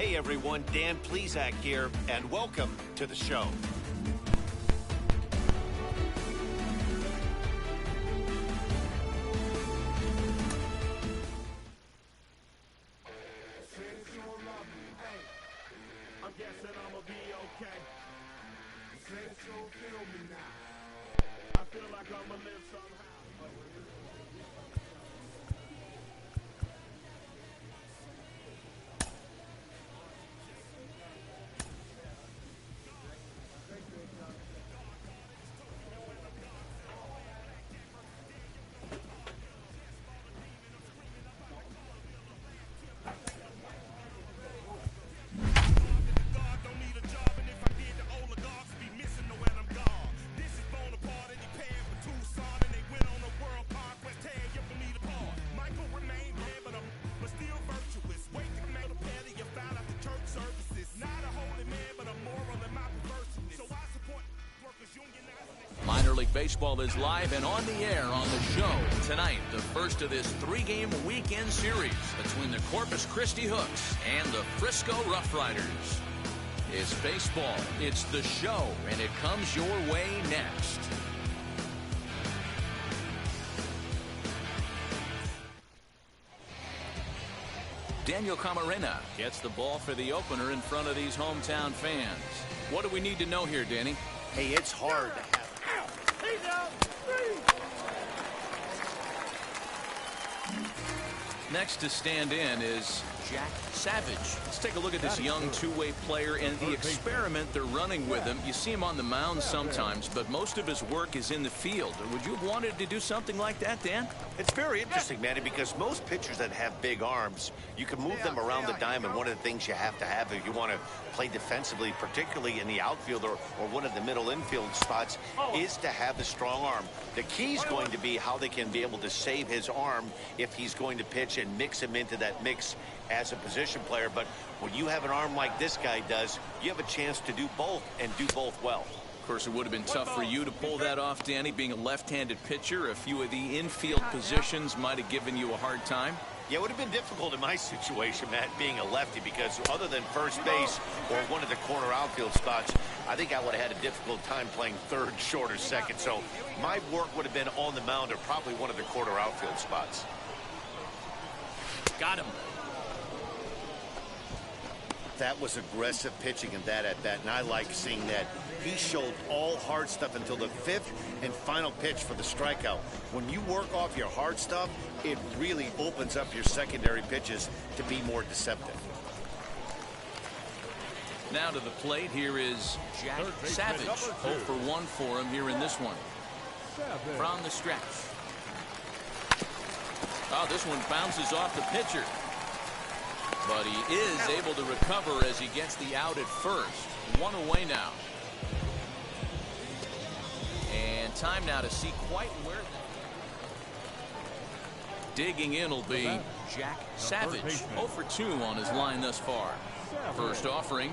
Hey everyone, Dan Plesac here, and welcome to the show. I'm guessing I'ma be okay. Since you feel me now, I feel like I'ma live somehow. Minor League Baseball is live and on the air on the show tonight. The first of this three-game weekend series between the Corpus Christi Hooks and the Frisco Rough Riders. It's baseball, it's the show, and it comes your way next. Daniel Camarena gets the ball for the opener in front of these hometown fans. What do we need to know here, Danny? Hey, it's hard to have. Next to stand in is Jack Savage. Let's take a look at this young two-way player and the experiment they're running with him. You see him on the mound sometimes, but most of his work is in the field. Would you have wanted to do something like that, Dan? It's very interesting, Manny, because most pitchers that have big arms, you can move them around the diamond. One of the things you have to have if you want to play defensively, particularly in the outfield or one of the middle infield spots, is to have the strong arm. The key is going to be how they can be able to save his arm if he's going to pitch and mix him into that mix as a position player. But when you have an arm like this guy does, you have a chance to do both and do both well. Of course, it would have been tough for you to pull that off, Danny, being a left-handed pitcher. A few of the infield positions might have given you a hard time. Yeah, it would have been difficult in my situation, Matt, being a lefty, because other than first base or one of the corner outfield spots, I think I would have had a difficult time playing third, short, or second. So my work would have been on the mound or probably one of the corner outfield spots. Got him. That was aggressive pitching in that at-bat, and I like seeing that. He showed all hard stuff until the fifth and final pitch for the strikeout. When you work off your hard stuff, it really opens up your secondary pitches to be more deceptive. Now to the plate, here is Jack Savage. 0 for 1 for him here in this one. From the stretch. Oh, this one bounces off the pitcher. But he is able to recover as he gets the out at first. One away now. And time now to see quite where. Digging in will be Jack Savage. 0 for 2 on his line thus far. First offering.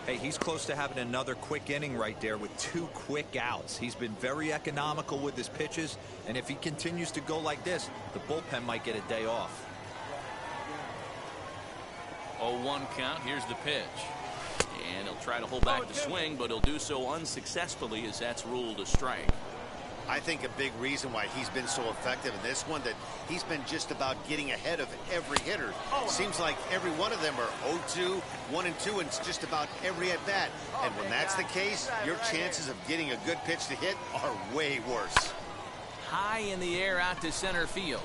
Hey, he's close to having another quick inning right there with 2 quick outs. He's been very economical with his pitches, and if he continues to go like this, the bullpen might get a day off. 0-1 count. Here's the pitch. And he'll try to hold back the swing, but he'll do so unsuccessfully as that's ruled a strike. I think a big reason why he's been so effective in this one, that he's been just about getting ahead of every hitter. Seems like every one of them are 0-2, 1-2, and it's just about every at-bat. And when that's the case, your chances of getting a good pitch to hit are way worse. High in the air out to center field.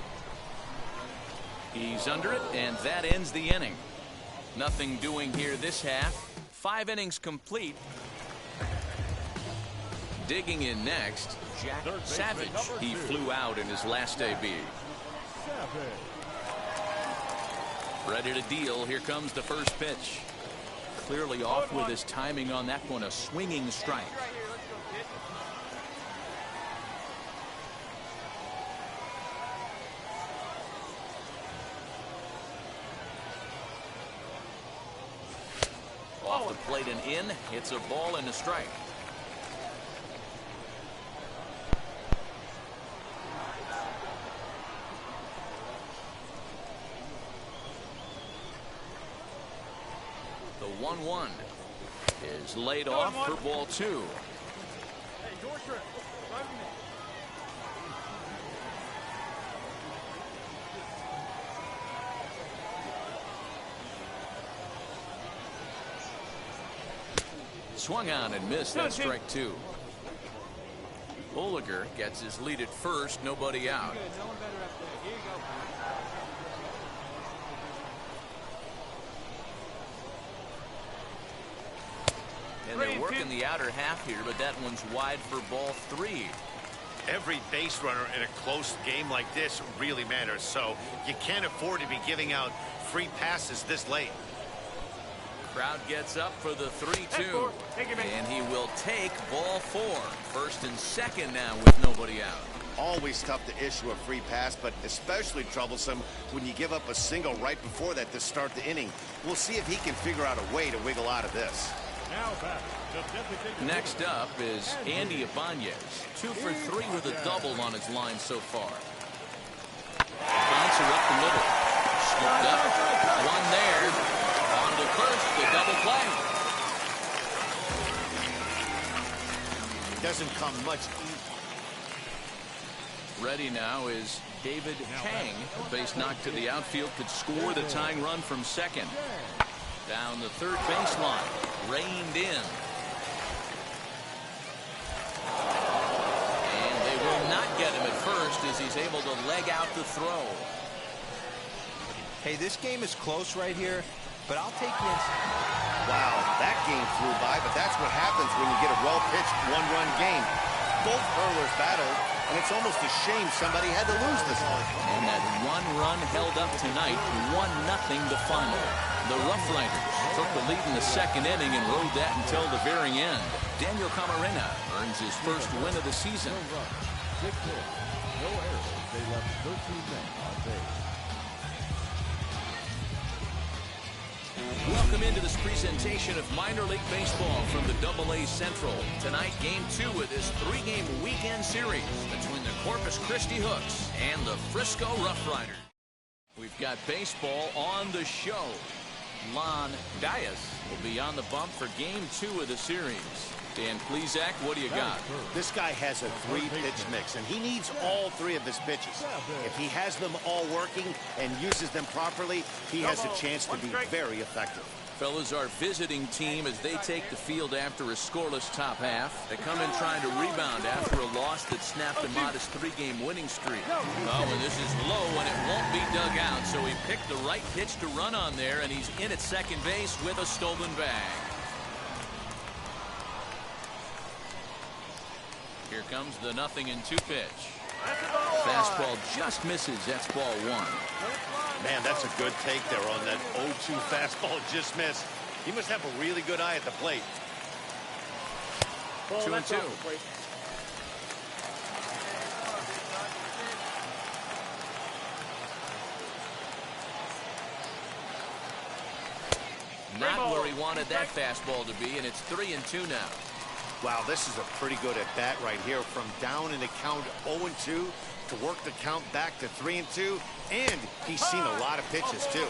He's under it, and that ends the inning. Nothing doing here this half. 5 innings complete. Digging in next, Jack Savage. He flew out in his last AB. Ready to deal. Here comes the first pitch. Clearly off with his timing on that one. A swinging strike. Off the plate and in. It's a ball and a strike. 1-1. Is laid off for ball 2. Hey, your trip. Swung on and missed. That's strike 2. Bolliger gets his lead at first. Nobody out. And they're working the outer half here, but that one's wide for ball 3. Every base runner in a close game like this really matters, so you can't afford to be giving out free passes this late. Crowd gets up for the 3-2, and he will take ball 4. First and second now with nobody out. Always tough to issue a free pass, but especially troublesome when you give up a single right before that to start the inning. We'll see if he can figure out a way to wiggle out of this. Next up is Andy Ibanez, 2 for 3 with a double on his line so far. Bouncer up the middle, scooped up, one there. On to first, the double play. Doesn't come much easier. Ready now is David Kang. A base knock to the outfield could score the tying run from second. Down the third baseline, reined in. And they will not get him at first as he's able to leg out the throw. Hey, this game is close right here, but I'll take the Wow, that game flew by, but that's what happens when you get a well-pitched one-run game. Both hurlers battled, and it's almost a shame somebody had to lose this one. And that one run held up tonight, 1-0 the final. The Rough Riders took the lead in the second inning and rode that until the very end. Daniel Camarena earns his first win of the season. No errors. They left 13 men on base. Welcome into this presentation of minor league baseball from the AA Central. Tonight, game 2 of this 3-game weekend series between the Corpus Christi Hooks and the Frisco Rough Riders. We've got baseball on the show. Lon Dias will be on the bump for game 2 of the series. Dan Plesac, what do you got? This guy has a 3-pitch mix, and he needs all 3 of his pitches. If he has them all working and uses them properly, he has a chance to be very effective. Fellas, our visiting team as they take the field after a scoreless top half. They come in trying to rebound after a loss that snapped a modest 3-game winning streak. Oh, and this is low, and it won't be dug out, so he picked the right pitch to run on there, and he's in at second base with a stolen bag. Here comes the 0-2 pitch. Fastball just misses. That's ball 1. Man, that's a good take there on that 0-2 fastball just missed. He must have a really good eye at the plate. 2-2. Not where he wanted that fastball to be, and it's 3-2 now. Wow, this is a pretty good at bat right here. From down in the count 0-2 to work the count back to 3-2, and he's seen a lot of pitches too.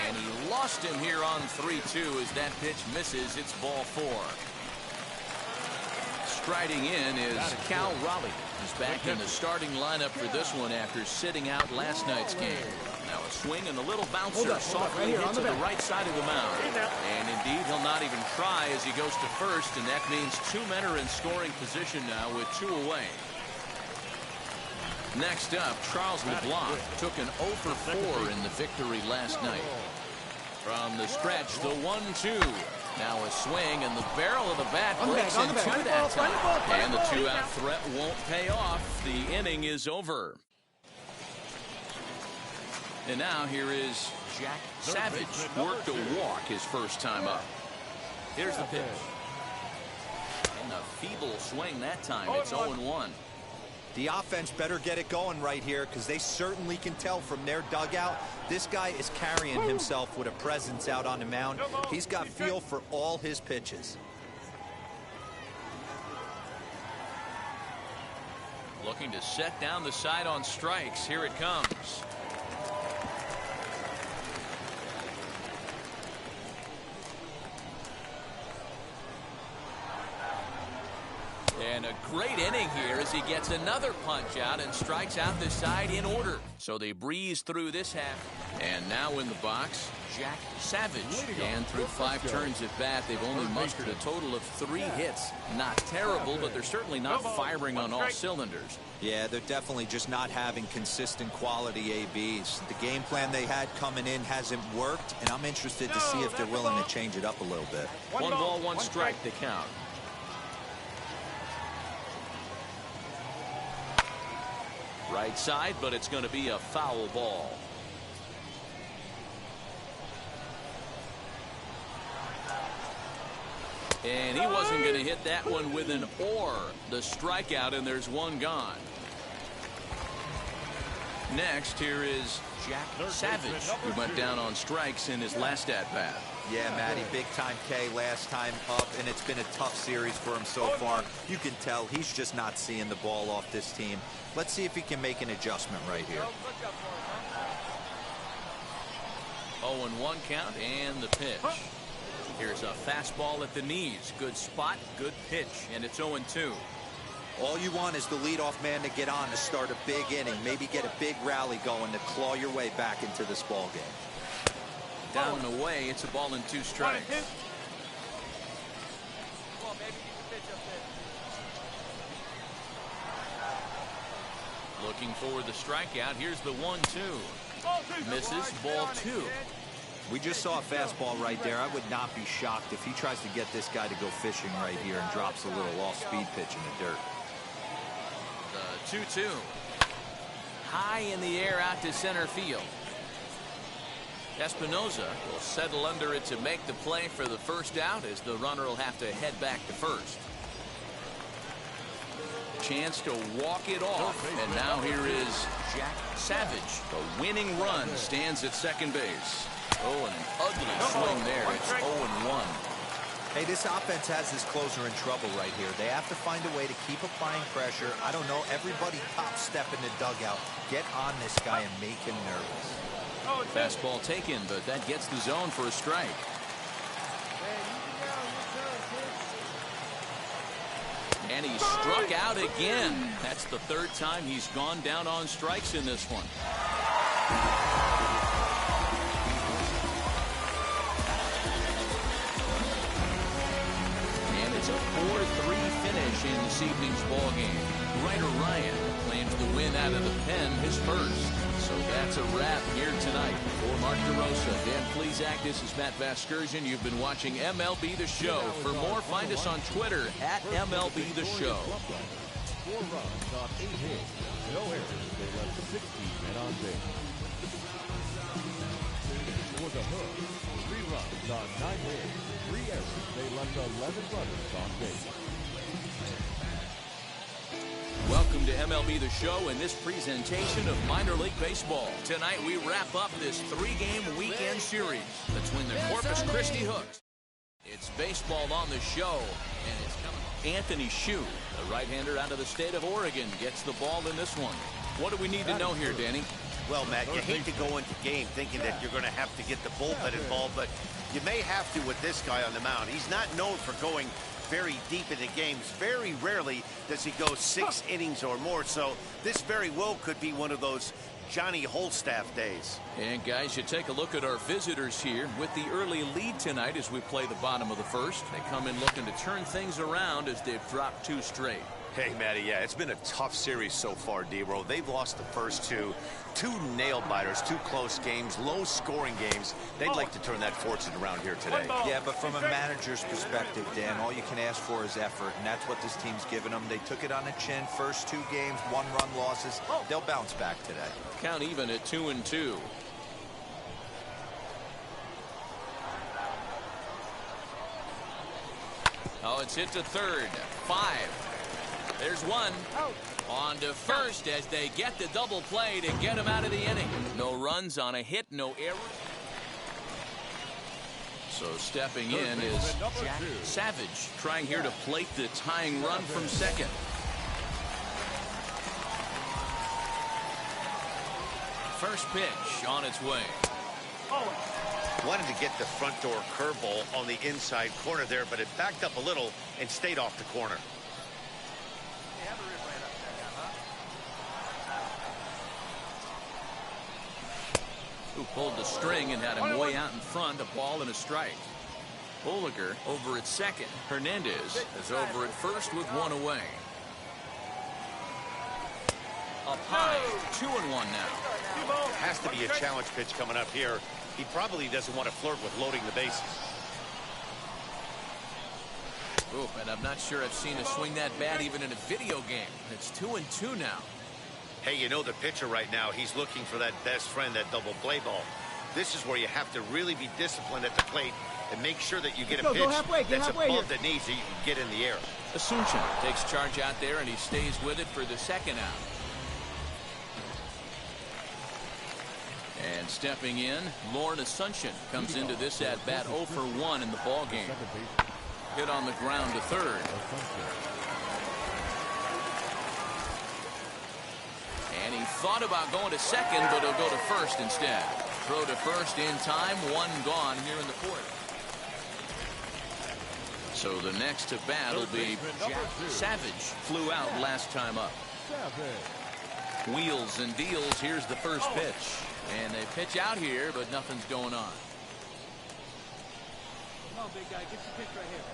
And he lost him here on 3-2 as that pitch misses. It's ball 4. Striding in is Cal Raleigh. He's back in the starting lineup for this one after sitting out last night's game. Now a swing and a little bouncer softly hit to the right side of the mound. And indeed, he'll not even try as he goes to first, and that means 2 men are in scoring position now with 2 away. Next up, Charles LeBlanc took an 0 for 4 in the victory last night. From the stretch, the 1-2. Now a swing, and the barrel of the bat breaks in 2 that time. And the 2-out threat won't pay off. The inning is over. And now here is Jack Savage. Worked a walk his first time up. Here's the pitch. And a feeble swing that time. It's 0-1. The offense better get it going right here, because they certainly can tell from their dugout this guy is carrying himself with a presence out on the mound. He's got feel for all his pitches. Looking to set down the side on strikes. Here it comes. And a great inning here as he gets another punch out and strikes out the side in order. So they breeze through this half. And now in the box, Jack Savage. And through 5 turns at bat, they've only mustered a total of 3 hits. Not terrible, but they're certainly not firing on all cylinders. Yeah, they're definitely just not having consistent quality ABs. The game plan they had coming in hasn't worked, and I'm interested to see if they're willing to change it up a little bit. 1 ball, 1 strike to count. Right side, but it's going to be a foul ball. And he wasn't going to hit that one with an or. The strikeout, and there's 1 gone. Next, here is Jack Savage, who went down on strikes in his last at-bat. Yeah, Matty, big-time K last time up, and it's been a tough series for him so far. You can tell he's just not seeing the ball off this team. Let's see if he can make an adjustment right here. 0-1 count, and the pitch. Here's a fastball at the knees. Good spot, good pitch, and it's 0-2. All you want is the leadoff man to get on to start a big inning, maybe get a big rally going to claw your way back into this ball game. Down and away, it's a ball and 2 strikes. Looking for the strikeout. Here's the 1-2. Misses, ball 2. We just saw a fastball right there. I would not be shocked if he tries to get this guy to go fishing right here and drops a little off-speed pitch in the dirt. The 2-2. High in the air out to center field. Espinoza will settle under it to make the play for the first out, as the runner will have to head back to first. Chance to walk it off, and now here is Jack Savage. The winning run stands at second base. Oh, and an ugly swing there. It's 0-1. Hey, this offense has this closer in trouble right here. They have to find a way to keep applying pressure. I don't know, everybody top step in the dugout. Get on this guy and make him nervous. Fastball taken, but that gets the zone for a strike. And he struck out again. That's the 3rd time he's gone down on strikes in this one. And it's a 4-3 finish in this evening's ball game. Ryder Ryan claims the win out of the pen, his first. So that's a wrap here tonight. For Mark DeRosa, Dan Plesac, this is Matt Vasgersian. You've been watching MLB The Show. For more, find us on Twitter at MLB The Show. 4 runs on 8 hits. No errors. They left 16 men on base. For the Hooks, 3 runs on 9 hits. 3 errors. They left 11 runners on base. Welcome to MLB The Show and this presentation of minor league baseball. Tonight we wrap up this 3-game weekend series between the Corpus Christi Hooks. It's baseball on the show, and it's coming. Anthony Shue, the right-hander out of the state of Oregon, gets the ball in this one. What do we need to know here, Danny? Well, Matt, you hate to go into game thinking that you're going to have to get the bullpen involved, but you may have to with this guy on the mound. He's not known for going very deep into games. Very rarely does he go 6 innings or more, so this very well could be one of those Johnny Holstaff days. And guys, you take a look at our visitors here with the early lead tonight as we play the bottom of the first. They come in looking to turn things around as they've dropped 2 straight. Hey, Matty, yeah, it's been a tough series so far, D-Roll. They've lost the first 2 nail-biters, 2 close games, low-scoring games. They'd like to turn that fortune around here today. Yeah, but from a manager's perspective, Dan, all you can ask for is effort, and that's what this team's given them. They took it on the chin. First 2 games, 1-run losses. They'll bounce back today. Count even at 2-2. Oh, it's hit to third. 5. There's 1. On to first as they get the double play to get him out of the inning. No runs on a hit, no error. So stepping in is Jack Savage, trying here to plate the tying run from second. First pitch on its way. Wanted to get the front door curveball on the inside corner there, but it backed up a little and stayed off the corner. Who pulled the string and had him way out in front, a ball and a strike. Bolliger over at second. Hernandez is over at first with one away. Up high, 2-1 now. Has to be a challenge pitch coming up here. He probably doesn't want to flirt with loading the bases. Oh, and I'm not sure I've seen a swing that bad even in a video game. It's 2-2 now. Hey, you know the pitcher right now, he's looking for that best friend, that double play ball. This is where you have to really be disciplined at the plate and make sure that you get a pitch that's above the knees so you can get in the air. Asuncion takes charge out there, and he stays with it for the second out. And stepping in, Lauren Asuncion comes into this at-bat 0 for 1 in the ball game. Hit on the ground to third. And he thought about going to second, but he'll go to first instead. Throw to first in time, one gone here in the fourth. So the next to bat will be Jack Savage. Flew out last time up. Wheels and deals. Here's the first pitch. And they pitch out here, but nothing's going on. Come on, big guy. Get your pitch right here.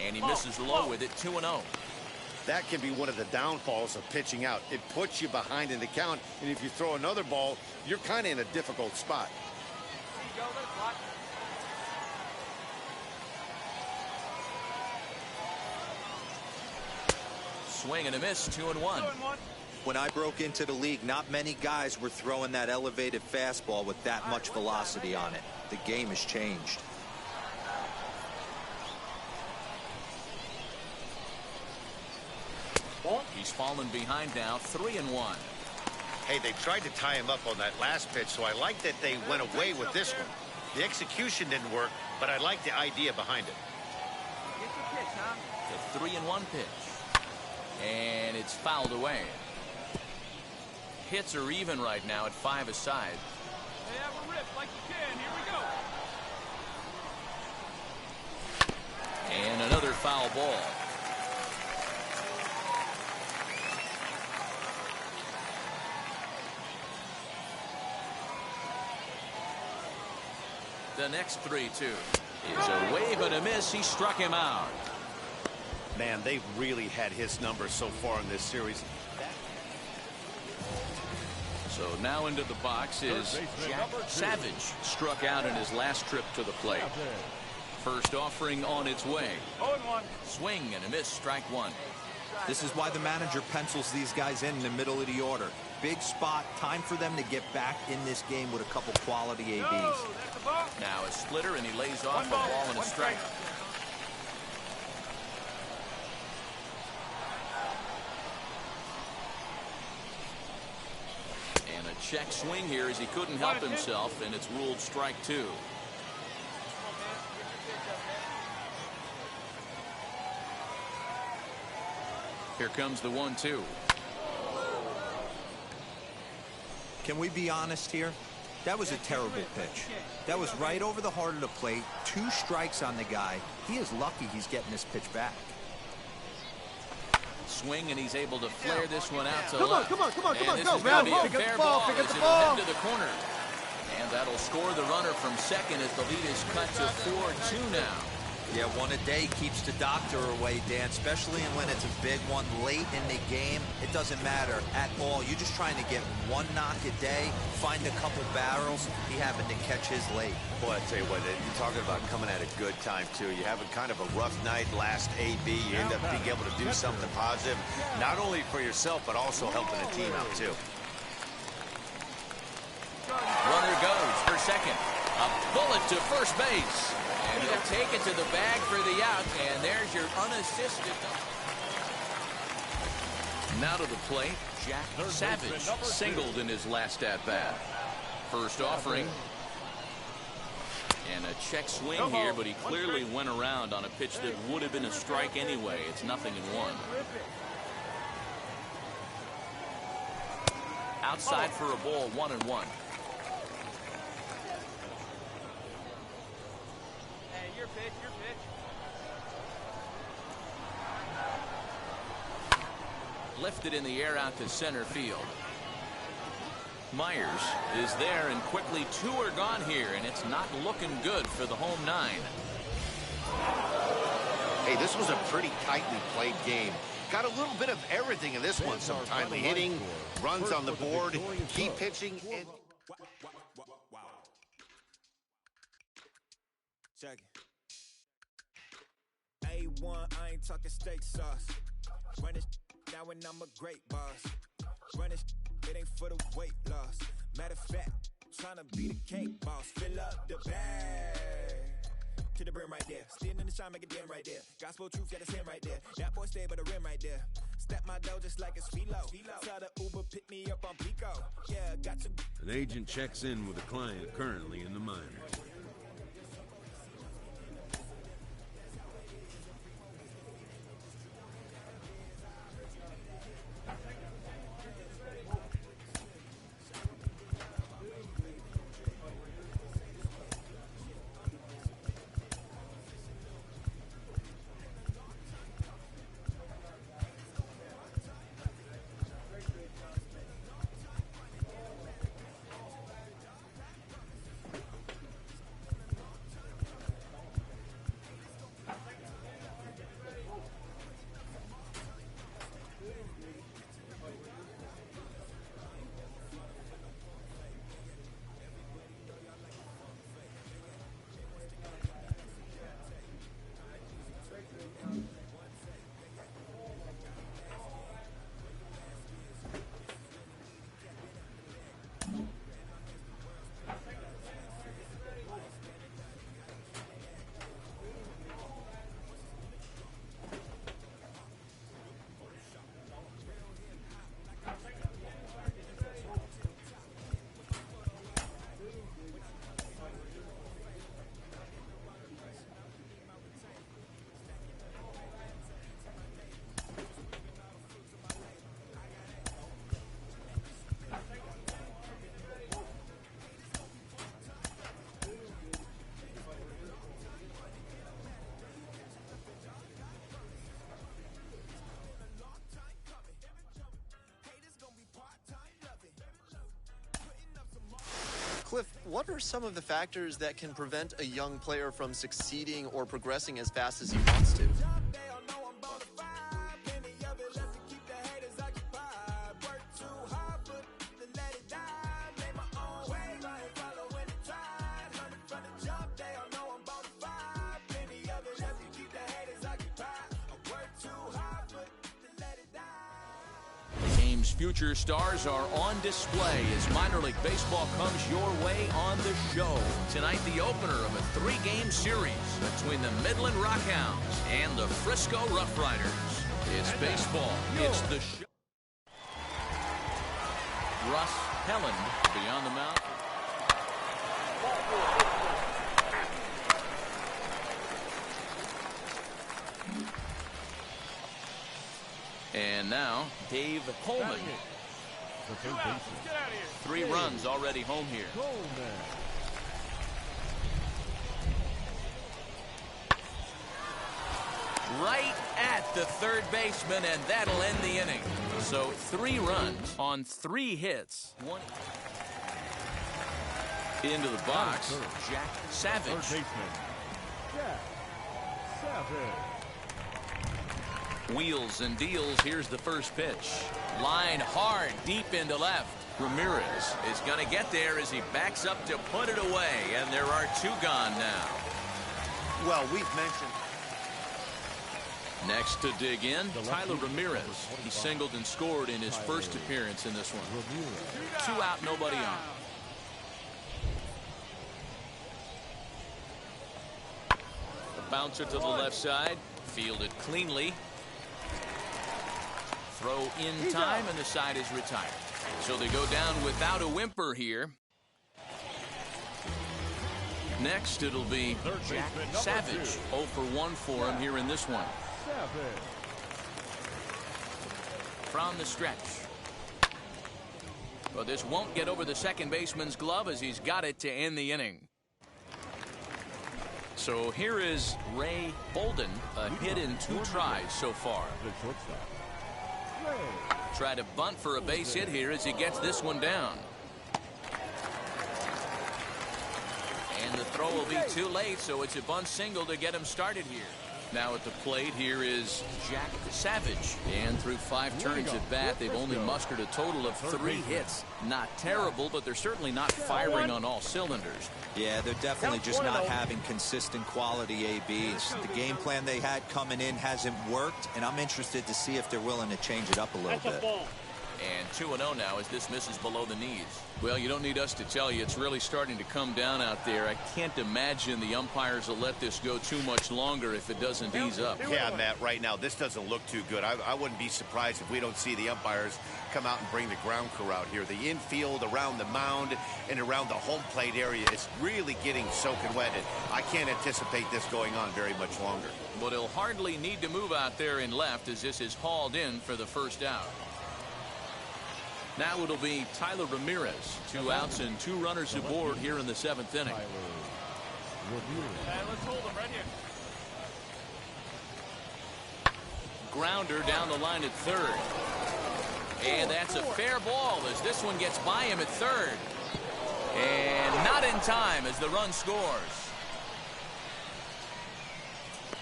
And he misses low with it, 2-0. That can be one of the downfalls of pitching out. It puts you behind in the count, and if you throw another ball, you're kind of in a difficult spot. There you go. Let it block. Swing and a miss, 2-1. When I broke into the league, not many guys were throwing that elevated fastball with that much velocity on it. The game has changed. He's fallen behind now, 3-1. Hey, they tried to tie him up on that last pitch, so I like that they went away with this one. The execution didn't work, but I like the idea behind it. Get your pitch, huh? The 3-1 pitch. And it's fouled away. Hits are even right now at 5 aside. Hey, have a rip like you can. Here we go. And another foul ball. The next 3-2 is a wave and a miss. He struck him out. Man, they've really had his numbers so far in this series. So now into the box is Jack Savage. Struck out in his last trip to the plate. First offering on its way. 0-1. Swing and a miss, strike one. This is why the manager pencils these guys in the middle of the order. Big spot, time for them to get back in this game with a couple quality ABs. That's the ball. Now a splitter, and he lays off a ball and a strike. And a check swing here as he couldn't help himself, and it's ruled strike two. Here comes the 1-2. Can we be honest here? That was a terrible pitch. That was right over the heart of the plate. 2 strikes on the guy. He is lucky he's getting this pitch back. Swing, and he's able to flare this one out to Come on, left. come on, come on, come on, And go, this is going to man. be a Pick up fair the ball, ball pick up as the it'll ball. head to the corner. And that'll score the runner from second as the lead is cut to 4-2 now. Yeah, one a day keeps the doctor away, Dan, especially when it's a big one late in the game. It doesn't matter at all. You're just trying to get one knock a day, find a couple barrels. He happened to catch his late. Boy, I tell you what, you're talking about coming at a good time, too. You have a kind of a rough night last AB. You end up being able to do something positive, not only for yourself, but also helping the team out, too. Runner goes for second. A bullet to first base. And he'll take it to the bag for the out. And there's your unassisted. Now to the plate, Jack Savage singled in his last at-bat. First offering. And a check swing here, but he clearly went around on a pitch that would have been a strike anyway. It's 0-1. Outside for a ball, 1-1. Hey, you're pitch, your pitch. Lifted in the air out to center field. Myers is there, and quickly 2 are gone here, and it's not looking good for the home 9. Hey, this was a pretty tightly played game. Got a little bit of everything in this one. Some timely hitting, runs on the board, key pitching. And check it. A1, I ain't talking steak sauce. Run it now and I'm a great boss. Run it ain't for the weight loss. Matter of fact, tryna be the cake boss. Fill up the bag to the brim right there. Standing in the shine, make it dim right there. Gospel truth, yeah, that's him right there. That boy stay by the rim right there. Step my dough just like it's philo. Tell the Uber pick me up on Pico. Yeah, got to. An agent checks in with a client currently in the minors. Cliff, what are some of the factors that can prevent a young player from succeeding or progressing as fast as he wants to? Future stars are on display as minor league baseball comes your way on the show. Tonight, the opener of a 3-game series between the Midland Rockhounds and the Frisco Rough Riders. It's baseball. It's the show. Russ Helland beyond the mound. And now, Dave Coleman. 3 runs already home here. Right at the third baseman, and that'll end the inning. So 3 runs on 3 hits. 1 into the box, Jack Savage. Wheels and deals. Here's the first pitch. Line hard, deep into left. Ramirez is going to get there as he backs up to put it away, and there are 2 gone now. well, we've mentioned. Next to dig in, Tyler Ramirez. He singled and scored in his first appearance in this one. 2 out, nobody on. The bouncer to the left side, fielded cleanly. Throw in time, and the side is retired. So they go down without a whimper here. Next, it'll be Jack Savage. 0 for 1 for him here in this one. From the stretch. But this won't get over the second baseman's glove as he's got it to end the inning. So here is Ray Bolden, a hit in 2 tries so far. Try to bunt for a base hit here as he gets this one down. And the throw will be too late, so it's a bunt single to get him started here. Now at the plate here is Jack Savage. And through 5 turns at bat, they've only mustered a total of 3 hits. Not terrible, but they're certainly not firing on all cylinders. Yeah, they're definitely just not having consistent quality ABs. The game plan they had coming in hasn't worked, and I'm interested to see if they're willing to change it up a little bit. And 2-0 now as this misses below the knees. Well, you don't need us to tell you, it's really starting to come down out there. I can't imagine the umpires will let this go too much longer if it doesn't ease up. Yeah, Matt, right now, this doesn't look too good. I wouldn't be surprised if we don't see the umpires come out and bring the ground crew out here. The infield, around the mound, and around the home plate area is really getting soaking wet. And I can't anticipate this going on very much longer. But he'll hardly need to move out there in left as this is hauled in for the first out. Now it'll be Tyler Ramirez. 2 outs and 2 runners aboard here in the 7th inning. Let's hold him right here. Grounder down the line at third. And that's a fair ball as this one gets by him at third. And not in time as the run scores.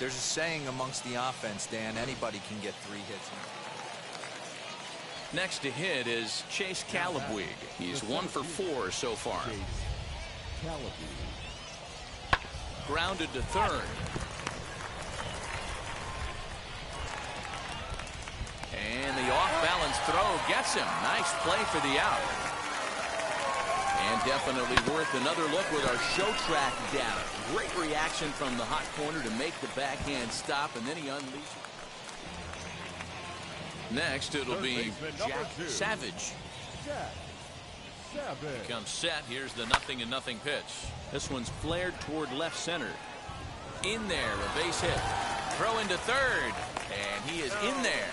There's a saying amongst the offense, Dan, anybody can get 3 hits. Next to hit is Chase Calabwig. He's 1 for 4 so far. Grounded to third. And the off-balance throw gets him. Nice play for the out. And definitely worth another look with our show track data. Great reaction from the hot corner to make the backhand stop, and then he unleashes. Next, it'll be Jack Savage. Comes set. Here's the 0-0 pitch. This one's flared toward left center. In there, a base hit. Throw into third, and he is in there.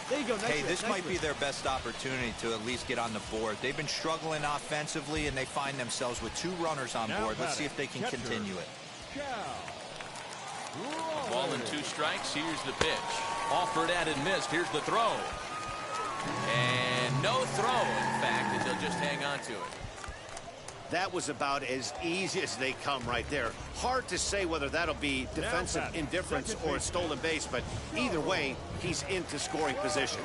Hey, this might be their best opportunity to at least get on the board. They've been struggling offensively, and they find themselves with 2 runners on board. Let's see if they can continue it. Ball and 2 strikes. Here's the pitch. Offered at and missed. Here's the throw. And no throw, in fact, as they'll just hang on to it. That was about as easy as they come right there. Hard to say whether that'll be defensive indifference or a stolen base, but either way, he's into scoring position.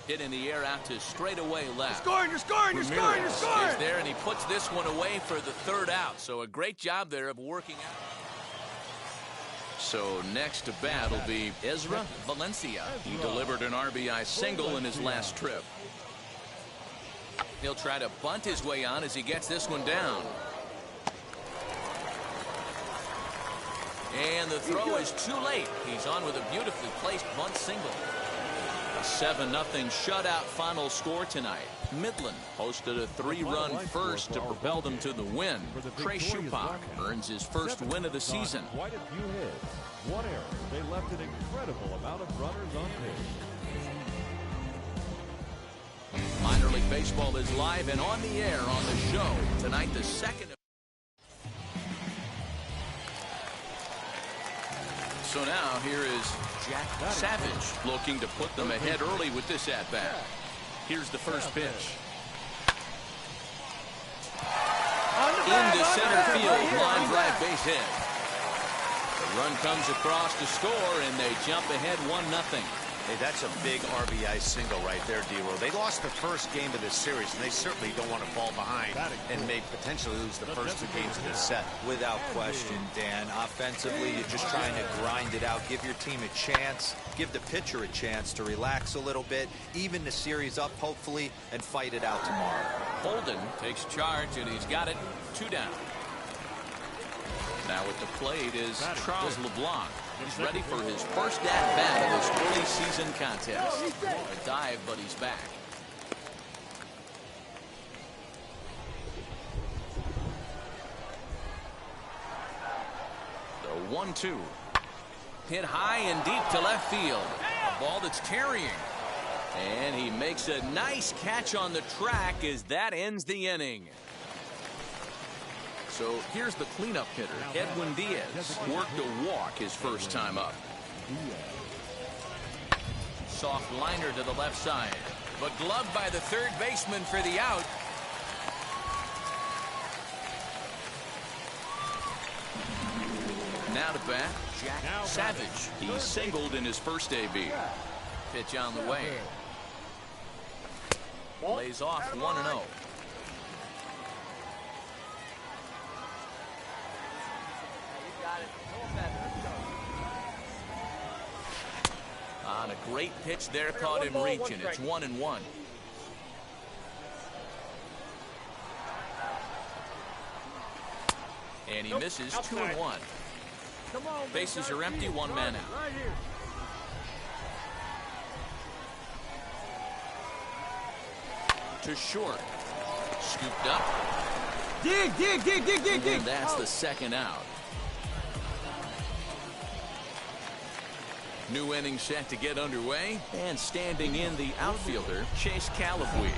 Hit in the air out to straightaway left. You're scoring, Ramirez is there, and he puts this one away for the 3rd out. So a great job there of working out. So next to bat will be Ezra Valencia. He delivered an RBI single in his last trip. He'll try to bunt his way on as he gets this one down. And the throw is too late. He's on with a beautifully placed bunt single. A 7-0 shutout final score tonight. Midland hosted a 3-run first to propel them to the win. Trey Shupak earns his first win of the season. Quite a few hits. 1 error. They left an incredible amount of runners on base. Minor League Baseball is live and on the air on the show. Tonight, the second. So now here is Jack Savage looking to put them ahead early with this at-bat. Here's the first pitch. Into center field, line drive base hit. The run comes across to score, and they jump ahead 1-0. Hey, that's a big RBI single right there, D-Roll. They lost the first game of this series, and they certainly don't want to fall behind and may potentially lose the first 2 games of this set. Without question, Dan. Offensively, you're just trying to grind it out, give your team a chance, give the pitcher a chance to relax a little bit, even the series up, hopefully, and fight it out tomorrow. Holden takes charge, and he's got it 2 down. Now at the plate is Charles LeBlanc. He's ready for his first at-bat of this early season contest. A dive, but he's back. The 1-2. Hit high and deep to left field. A ball that's carrying. And he makes a nice catch on the track as that ends the inning. So here's the cleanup hitter, Edwin Diaz. Worked a walk his first time up. Soft liner to the left side, but gloved by the third baseman for the out. Now to bat, Jack Savage. He singled in his first AB. Pitch on the way. Lays off 1-0. On a great pitch there, caught him reaching. It's 1-1. And he misses 2-1. Bases are empty, one man out. To short. Scooped up. Dig. And that's the second out. New inning set to get underway. And standing in the outfielder, Chase Calafui.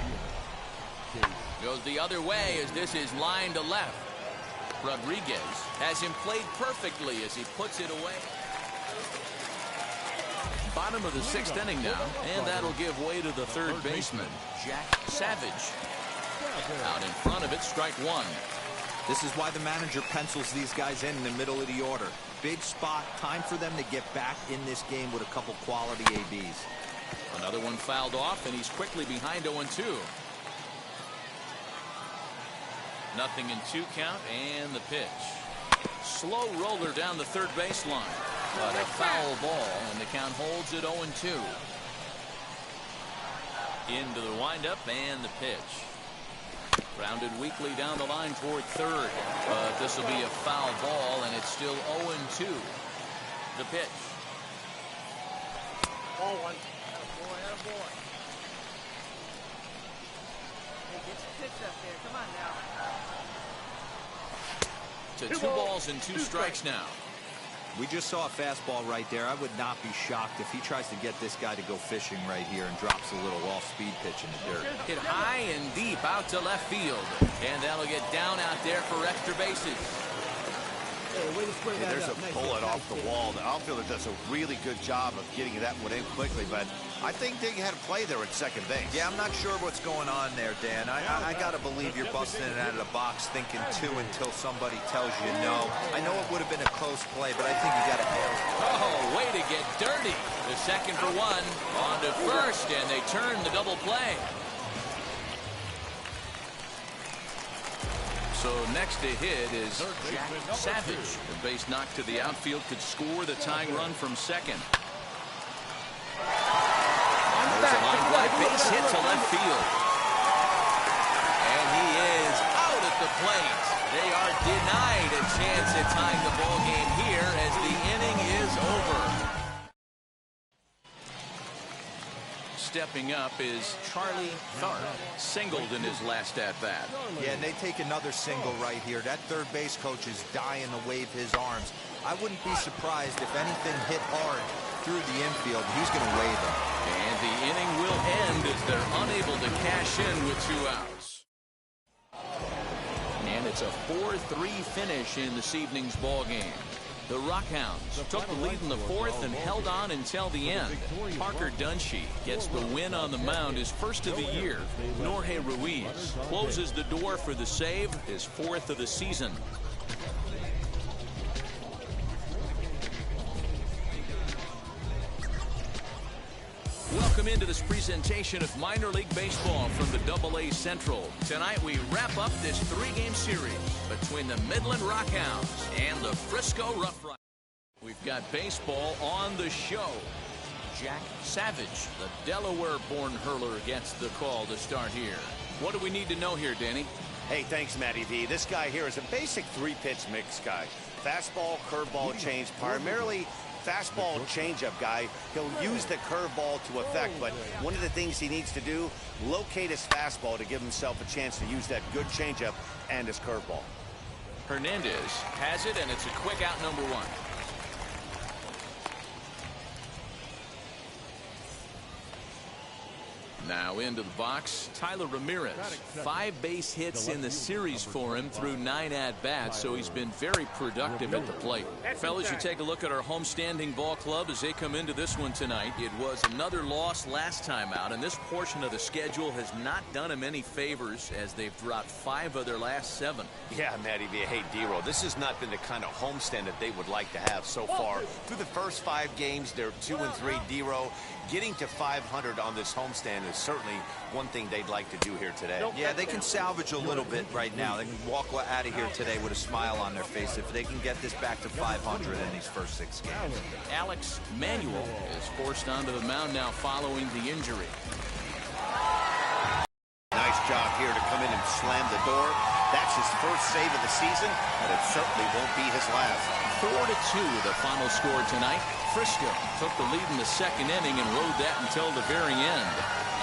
Goes the other way as this is line to left. Rodriguez has him played perfectly as he puts it away. Bottom of the sixth inning now, and that'll give way to the third baseman, Jack Savage. Out in front of it, strike one. This is why the manager pencils these guys in the middle of the order. Big spot, time for them to get back in this game with a couple quality ABs. Another one fouled off, and he's quickly behind 0-2. Nothing in 2 count, and the pitch. Slow roller down the third baseline. But a foul ball, and the count holds at 0-2. Into the windup, and the pitch. Grounded weakly down the line toward third. But this will be a foul ball, and it's still 0-2. The pitch. Ball one. Attaboy. Hey, get your pitch up there. Come on now. To 2 balls and 2 strikes now. We just saw a fastball right there. I would not be shocked if he tries to get this guy to go fishing right here and drops a little off-speed pitch in the dirt. Hit high and deep out to left field. And that'll get down out there for extra bases. Hey, there's a bullet off the wall. The outfielder does a really good job of getting that one in quickly, but I think they had a play there at second base. Yeah, I'm not sure what's going on there, Dan. I got to believe you're busting in and out of the box thinking 2 until somebody tells you no. I know it would have been a close play, but I think you got to nail it. Oh, way to get dirty. The second for one. On to first, and they turn the double play. So next to hit is Jack Savage. The base knock to the outfield could score the tying run from second. There's a line drive base hit to left field. And he is out at the plate. They are denied a chance at tying the ball game here as the inning is over. Stepping up is Charlie Tharp. Singled in his last at-bat. Yeah, and they take another single right here. That third base coach is dying to wave his arms. I wouldn't be surprised if anything hit hard through the infield. He's going to wave them. And the inning will end as they're unable to cash in with 2 outs. And it's a 4-3 finish in this evening's ball game. The Rockhounds took the lead in the 4th and held on until the end. Parker Dunshee gets the win on the mound, his first of the year. Jorge Ruiz closes the door for the save, his 4th of the season. Welcome into this presentation of minor league baseball from the Double-A Central. Tonight we wrap up this 3-game series between the Midland Rockhounds and the Frisco Rough Riders. We've got baseball on the show. Jack Savage, the Delaware-born hurler, gets the call to start here. What do we need to know here, Danny? Hey, thanks, Matty V. This guy here is a basic 3-pitch mix guy. Fastball, curveball, change, primarily fastball changeup guy. He'll use the curveball to effect, but one of the things he needs to do, locate his fastball to give himself a chance to use that good changeup and his curveball. Hernandez has it, and it's a quick out, number 1. Now into the box, Tyler Ramirez. 5 base hits in the series for him through 9 at-bats, so he's been very productive at the plate. Fellas, you take a look at our homestanding ball club as they come into this one tonight. It was another loss last time out, and this portion of the schedule has not done them any favors as they've dropped 5 of their last 7. Yeah, Matty, hey, D-Roll, this has not been the kind of homestand that they would like to have so far. Through the first 5 games, they're 2-3. D-Roll, getting to 500 on this homestand is certainly one thing they'd like to do here today. Yeah, they can salvage a little bit right now. They can walk out of here today with a smile on their face if they can get this back to 500 in these first 6 games. Alex Manuel is forced onto the mound now following the injury. Nice job here to come in and slam the door. That's his first save of the season, but it certainly won't be his last. 4-2 the final score tonight. Frisco took the lead in the 2nd inning and rode that until the very end.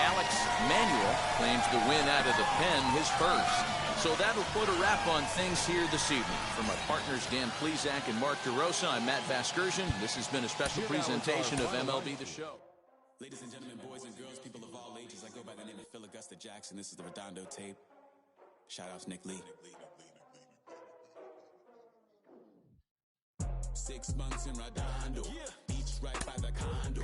Alex Manuel claims the win out of the pen, his first. So that'll put a wrap on things here this evening. For my partners Dan Plesac and Mark DeRosa, I'm Matt Vasgersian. This has been a special presentation of MLB The Show. Ladies and gentlemen, boys and girls, people of all ages, I go by the name of Phil Augusta Jackson. This is the Redondo tape. Shout out to Nick Lee. 6 months in Redondo, beach right by the condo.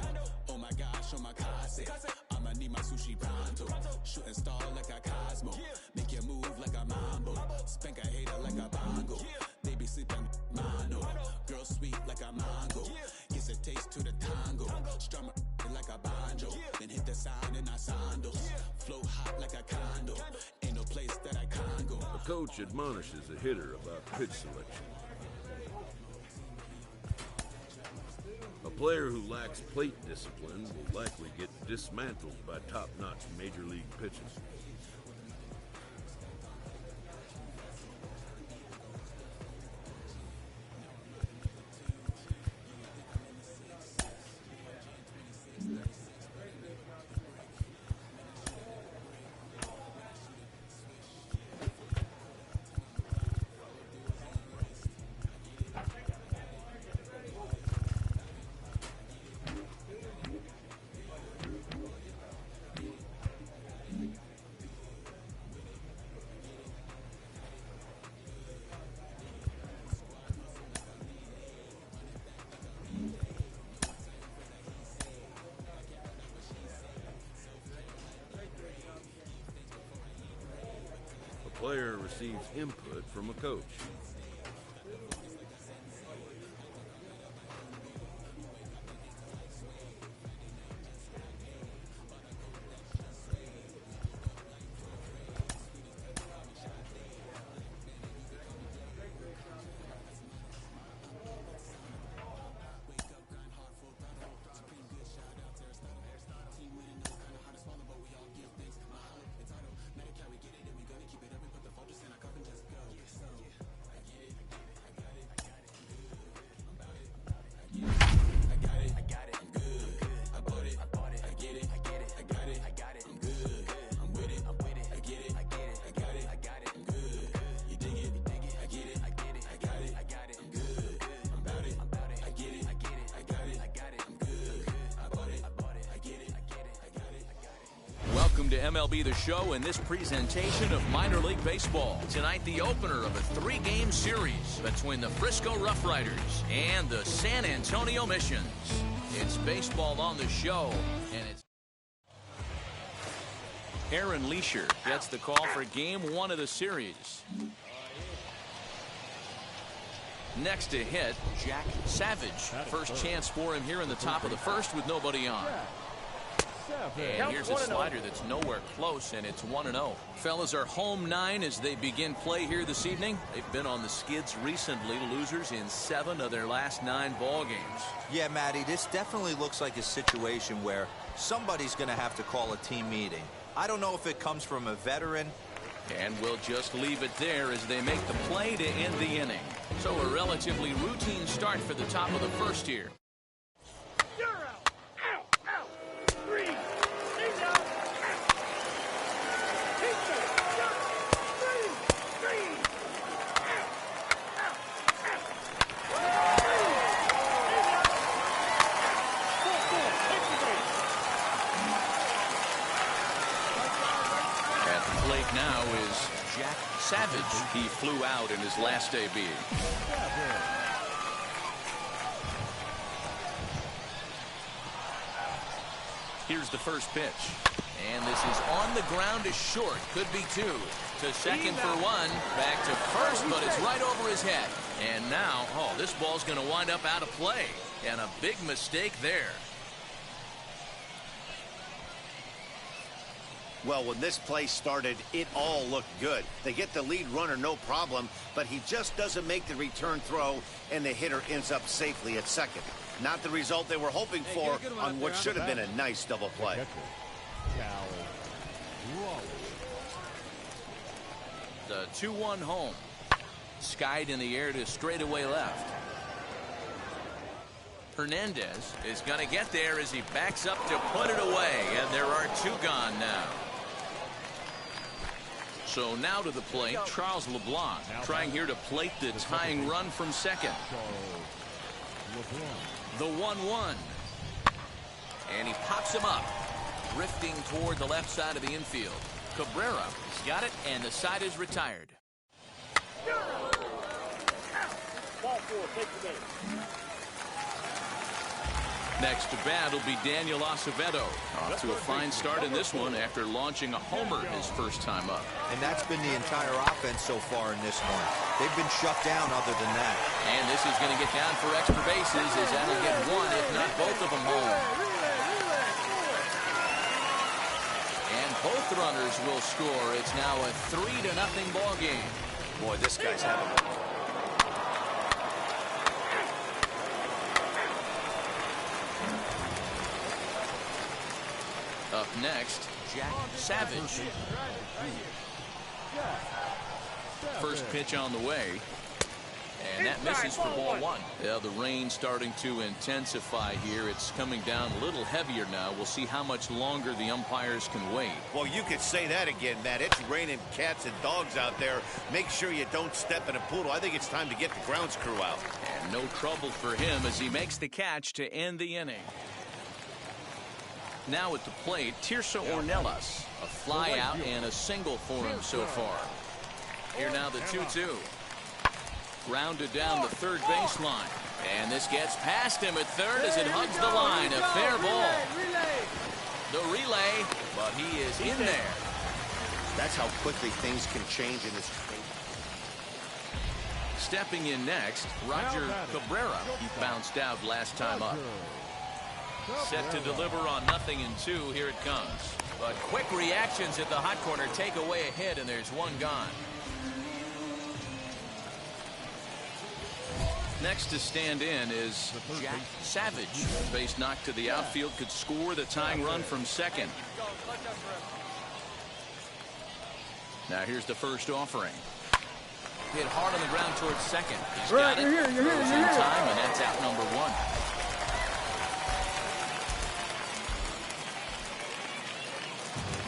Oh my gosh, oh my casa, I'ma need my sushi pronto. Shooting star like a Cosmo, make you move like a mambo. Spank a hater like a bongo. They be sleeping mono. Girl sweet like a mango. Gets a taste to the tango. Strum it like a banjo. Then hit the sound in our sandals. Flow hot like a condo. Ain't no place that I can't go. A coach admonishes a hitter about pitch selection. A player who lacks plate discipline will likely get dismantled by top-notch major league pitchers. Player receives input from a coach. Welcome to MLB The Show and this presentation of minor league baseball. Tonight, the opener of a 3-game series between the Frisco Rough Riders and the San Antonio Missions. It's baseball on the show, and it's Aaron Leisure gets the call for game 1 of the series. Next to hit, Jack Savage. First chance for him here in the top of the first with nobody on. And here's a slider that's nowhere close, and it's 1-0. Fellas are home 9 as they begin play here this evening. They've been on the skids recently, losers in 7 of their last 9 ball games. Yeah, Matty, this definitely looks like a situation where somebody's going to have to call a team meeting. I don't know if it comes from a veteran. And we'll just leave it there as they make the play to end the inning. So a relatively routine start for the top of the first here. Jack Savage. He flew out in his last debut. Here's the first pitch. And this is on the ground is short. Could be two. To second for one. Back to first, but it's right over his head. And now, oh, this ball's going to wind up out of play. And a big mistake there. Well, when this play started, it all looked good. They get the lead runner, no problem, but he just doesn't make the return throw, and the hitter ends up safely at second. Not the result they were hoping for on what should have been a nice double play. The 2-1 home. Skied in the air to straightaway left. Hernandez is going to get there as he backs up to put it away, and there are two gone now. So now to the plate, Charles LeBlanc trying here to plate the tying run from second. The 1-1. And he pops him up, drifting toward the left side of the infield. Cabrera has got it, and the side is retired. Next to bat will be Daniel Acevedo. Off to a fine start in this one after launching a homer his first time up. And that's been the entire offense so far in this one. They've been shut down other than that. And this is going to get down for extra bases as that'll get one, if not both of them home. And both runners will score. It's now a 3-0 ball game. Boy, this guy's having a... Up next, Jack Savage. First pitch on the way. And that misses for ball one. Yeah, the rain starting to intensify here. It's coming down a little heavier now. We'll see how much longer the umpires can wait. Well, you could say that again, Matt. It's raining cats and dogs out there. Make sure you don't step in a poodle. I think it's time to get the grounds crew out. And no trouble for him as he makes the catch to end the inning. Now at the plate, Tirso Ornelas. A fly out and a single for him so far. Here now the 2-2. Grounded down the third baseline. And this gets past him at third as it hugs the line. A fair ball. The relay, but he is in there. That's how quickly things can change in this. Stepping in next, Roger Cabrera. He bounced out last time up. Set to deliver on 0-2. Here it comes. But quick reactions at the hot corner take away a hit, and there's one gone. Next to stand in is Jack Savage. Base knock to the outfield could score the tying run from second. Now here's the first offering. Hit hard on the ground towards second. He's got it. Throws in time, and that's out number one.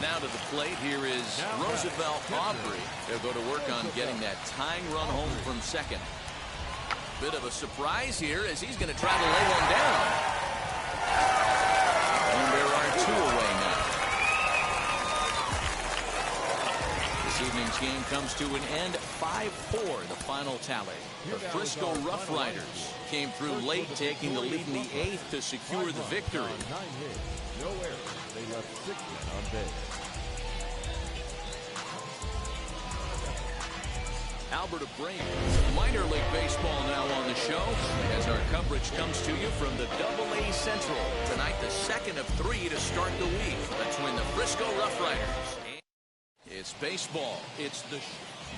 Now to the plate, here is Roosevelt Aubrey. They'll go to work on getting that tying run home from second. Bit of a surprise here as he's going to try to lay one down. And there are two away now. This evening's game comes to an end 5-4, the final tally. The Frisco Rough Riders came through late, taking the lead in the 8th to secure the victory. No errors. They left 6 men on base. Albert Abreu. Minor League Baseball now on the show as our coverage comes to you from the AA Central. Tonight, the second of 3 to start the week between the Frisco Rough Riders. It's baseball. It's the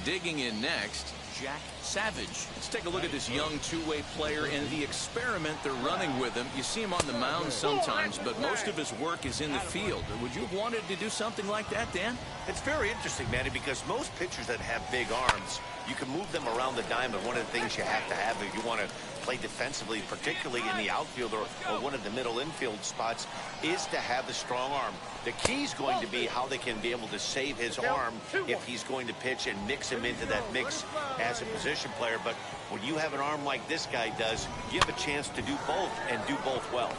digging in next, Jack Savage. Let's take a look at this young two-way player and the experiment they're running with him. You see him on the mound sometimes, but most of his work is in the field. Would you have wanted to do something like that, Dan? It's very interesting, Manny, because most pitchers that have big arms, you can move them around the diamond. One of the things you have to have if you want to play defensively, particularly in the outfield or one of the middle infield spots, is to have the strong arm. The key is going to be how they can be able to save his arm if he's going to pitch and mix him into that mix as a position player. But when you have an arm like this guy does, you have a chance to do both and do both well.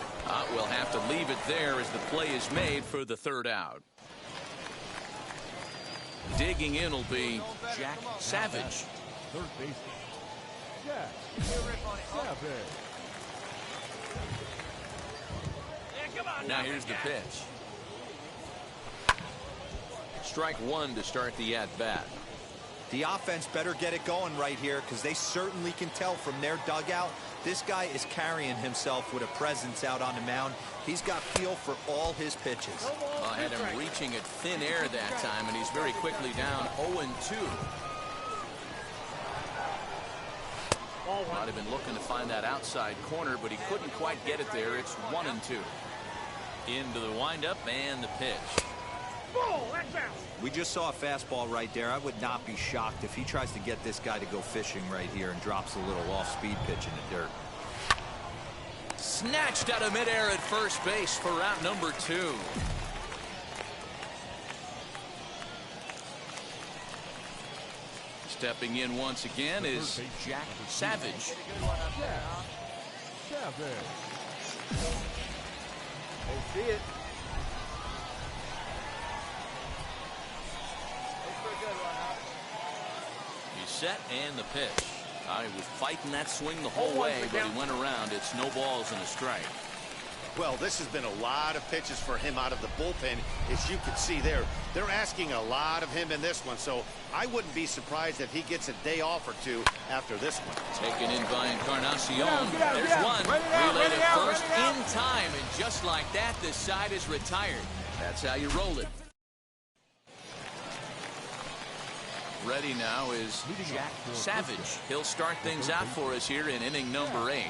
We'll have to leave it there as the play is made for the third out. Digging in will be Jack Savage. Third baseman, Jack Savage. Now here's the pitch. Strike one to start the at-bat. The offense better get it going right here because they certainly can tell from their dugout this guy is carrying himself with a presence out on the mound. He's got feel for all his pitches. Had him reaching at thin air that time, and he's very quickly down 0-2. Might have been looking to find that outside corner, but he couldn't quite get it there. It's 1-2. Into the windup and the pitch. We just saw a fastball right there. I would not be shocked if he tries to get this guy to go fishing right here and drops a little off-speed pitch in the dirt. Snatched out of midair at first base for out number 2. Stepping in once again is Jack Savage. They see it. He's set and the pitch. He was fighting that swing the whole way, but he went around. It's no balls and a strike. Well, this has been a lot of pitches for him out of the bullpen. As you can see there, they're asking a lot of him in this one, so I wouldn't be surprised if he gets a day off or two after this one. Taken in by Encarnacion. There's one. Relayed at first in time, and just like that, the side is retired. That's how you roll it. Ready now is Jack Savage. He'll start things out for us here in inning number 8.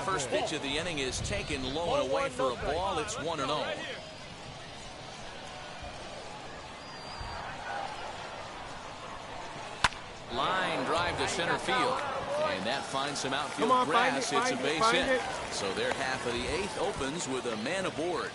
First pitch of the inning is taken low and away for a ball. It's 1-0. Line drive to center field. And that finds some outfield grass. It's a base hit. So their half of the 8th opens with a man aboard.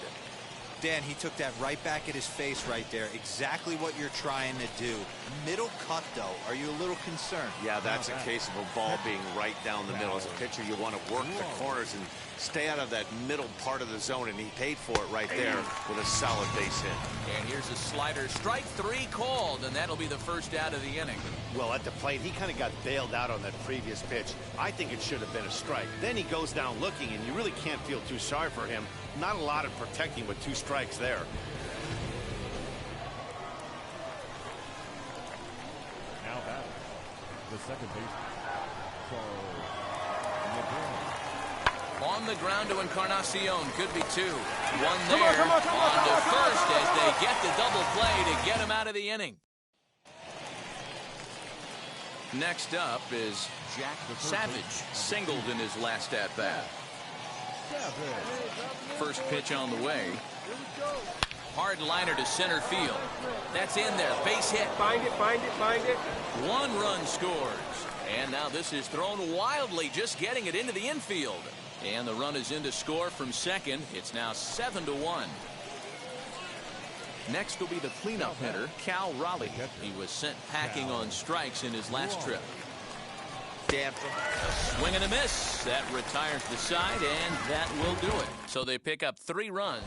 Dan, he took that right back at his face right there. Exactly what you're trying to do. Middle cut, though. Are you a little concerned? Yeah, that's a case of a ball being right down the middle. As a pitcher, you want to work the corners and stay out of that middle part of the zone, and he paid for it right there with a solid base hit. And here's a slider. Strike 3 called, and that'll be the first out of the inning. Well, at the plate, he kind of got bailed out on that previous pitch. I think it should have been a strike. Then he goes down looking, and you really can't feel too sorry for him. Not a lot of protecting with 2 strikes there. Now batting, the second baseman, On the ground to Encarnacion. Could be 2. One there. On to first as they get the double play to get him out of the inning. Next up is Jack Savage. Singled in his last at-bat. First pitch on the way. Hard liner to center field. That's in there. Base hit. Find it, find it, find it. 1 run scores. And now this is thrown wildly, just getting it into the infield. And the run is in to score from second. It's now 7-1. Next will be the cleanup hitter, Cal Raleigh. He was sent packing on strikes in his last trip. Damn. Swing and a miss. That retires the side, and that will do it. So they pick up 3 runs.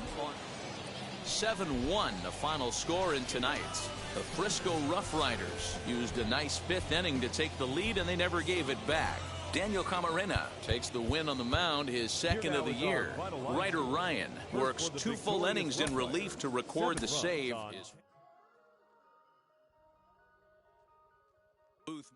7-1, the final score in tonight's. The Frisco Rough Riders used a nice 5th inning to take the lead, and they never gave it back. Daniel Camarena takes the win on the mound, his 2nd of the year. Ryder Ryan works 2 full innings in relief to record the save. Booth.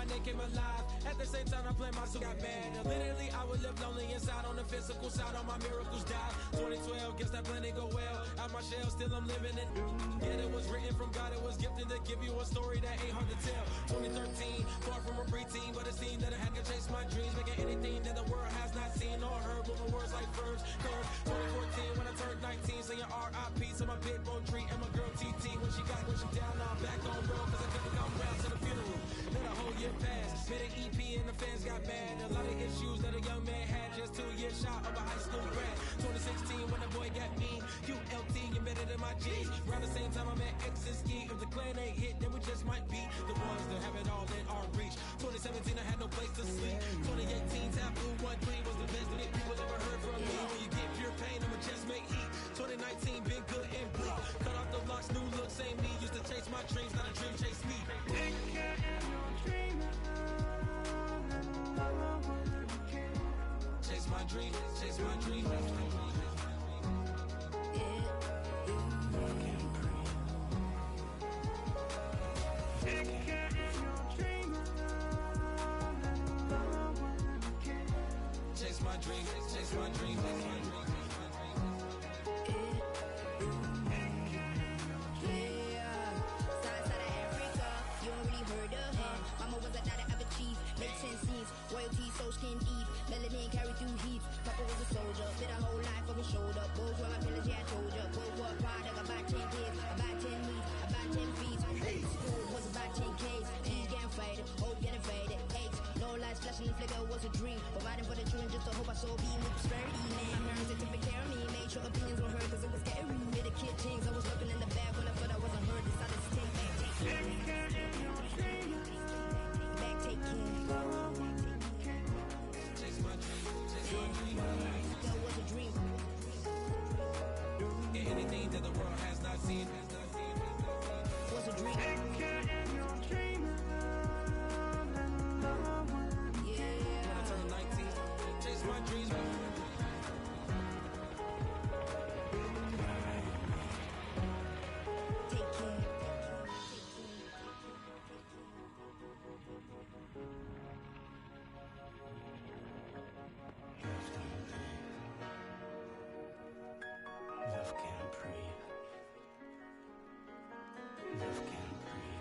my name came alive. At the same time, I planned my suit got mad. And literally, I would live lonely inside on the physical side. All my miracles died. 2012, guess that plan didn't go well. Out my shell, still I'm living it. Yeah, it was written from God. It was gifted to give you a story that ain't hard to tell. 2013, far from a preteen, but it seemed that I had to chase my dreams, making anything that the world has not seen or heard. Moving words like verbs, curves. 2014, when I turned 19, saying R.I.P. to my big bone tree and my girl TT. When she down, now I'm back on road, cause I couldn't come round to the funeral. Let a whole year pass, made an EP and the fans got mad. A lot of issues that a young man had, just 2 years shy of a high school grad. 2016, when the boy got me, QLT embedded in my G's. Around the same time I met X and Ski. If the clan ain't hit, then we just might be the ones that have it all in our reach. 2017, I had no place to sleep. 2018, Taboo 1-3 was the best that people ever heard from me. When you get pure pain, I'ma just make heat. 2019, been good and bleak. Cut off the locks, new look, same me. Used to chase my dreams, not a dream chase me. Chase my dream, chase my dream. Chase my dream, chase my dream, chase my dream. Royalty, so skin deep, melanin carry through heat. Papa was a soldier, spit a whole life on his shoulder. Both were my pillars, yeah, I told ya. Both were a product, about 10 kids, about 10 weeks, about 10 feet. School was about 10 Ks, T's getting faded, hope getting faded. H, no lights flashing, the flicker was a dream. Providing for the children, just to hope I saw beam with prosperity. Man, my parents, they took good care of me, made sure opinions were heard, cause it was scary. Made a kid things, I was looking in the back when I thought I wasn't heard. Decided to take back, take care. Back, take care. That was a dream. Anything that the world has not seen was a dream. Yeah. When I turned 19, chase my dreams. Take care. Love can't breathe. Love can't breathe.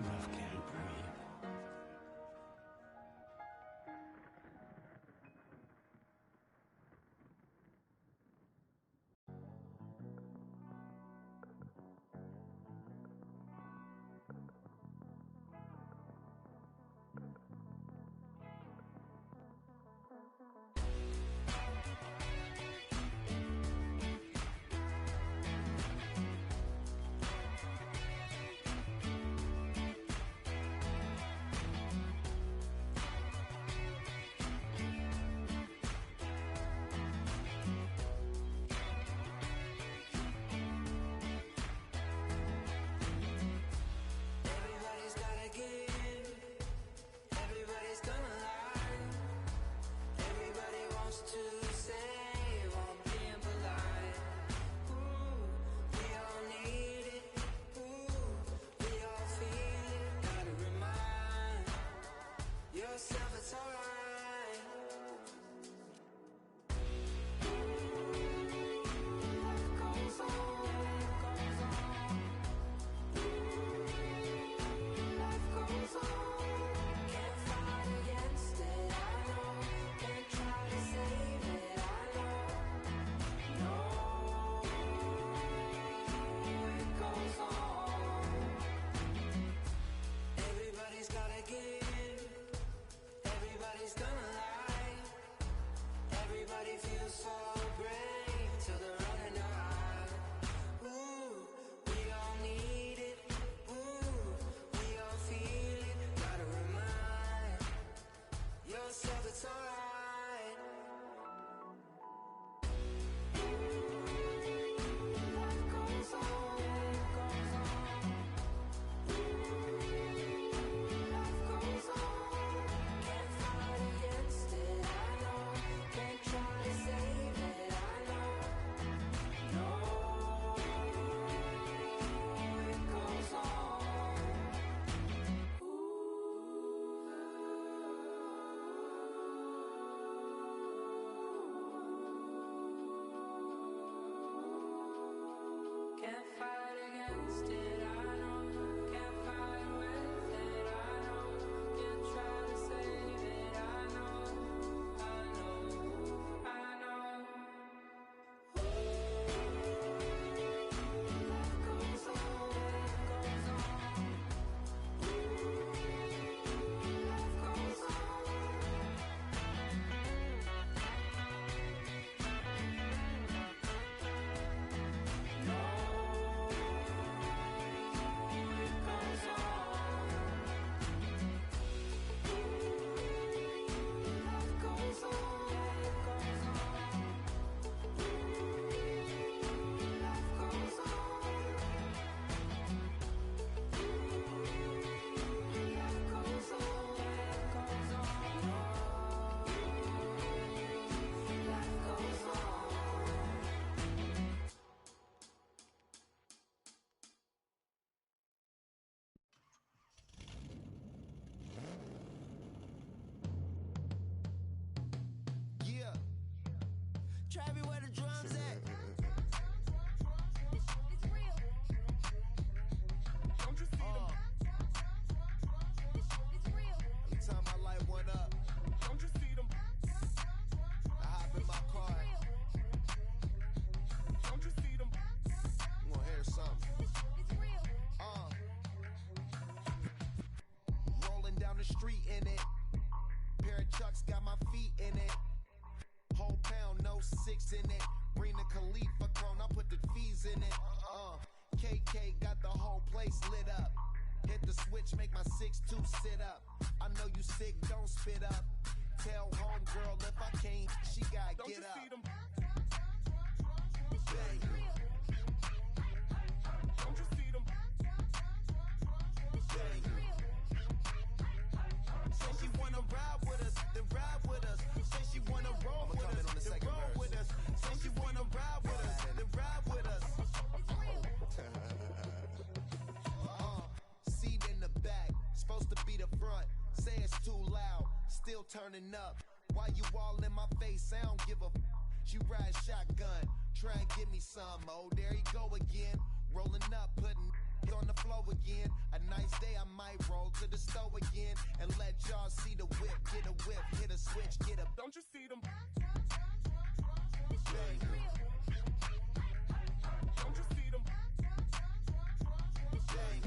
Love can't breathe. Travis, where the drums at? Don't you see them? Every time I light one up, Don't you see them? I hop in my car. Don't you see them? I'm gonna hear something. Rolling down the street in it. Pair of Chucks got my feet in it. Whole pound, no 6 in it. Bring the Khalifa clone, I put the fees in it. KK got the whole place lit up. Hit the switch, make my 6'2" sit up. I know you sick, don't spit up. Tell homegirl if I can't, she gotta Don't get you up. see them? Bang. Don't you see them? Bang. Say she wanna ride with us, then ride with us. Say she wanna roll with us, then roll with us. Say she wanna ride with us, then ride with us. Seat in the back, supposed to be the front. Say it's too loud, still turning up. Why you all in my face? I don't give a f. She ride shotgun, try and give me some. Oh, there you go again. Rolling up, putting on the floor again. A nice day, I might roll to the stove again and let y'all see the whip. Get a whip, hit a switch, get a. Don't you see them? Bang. Don't you see them? Bang.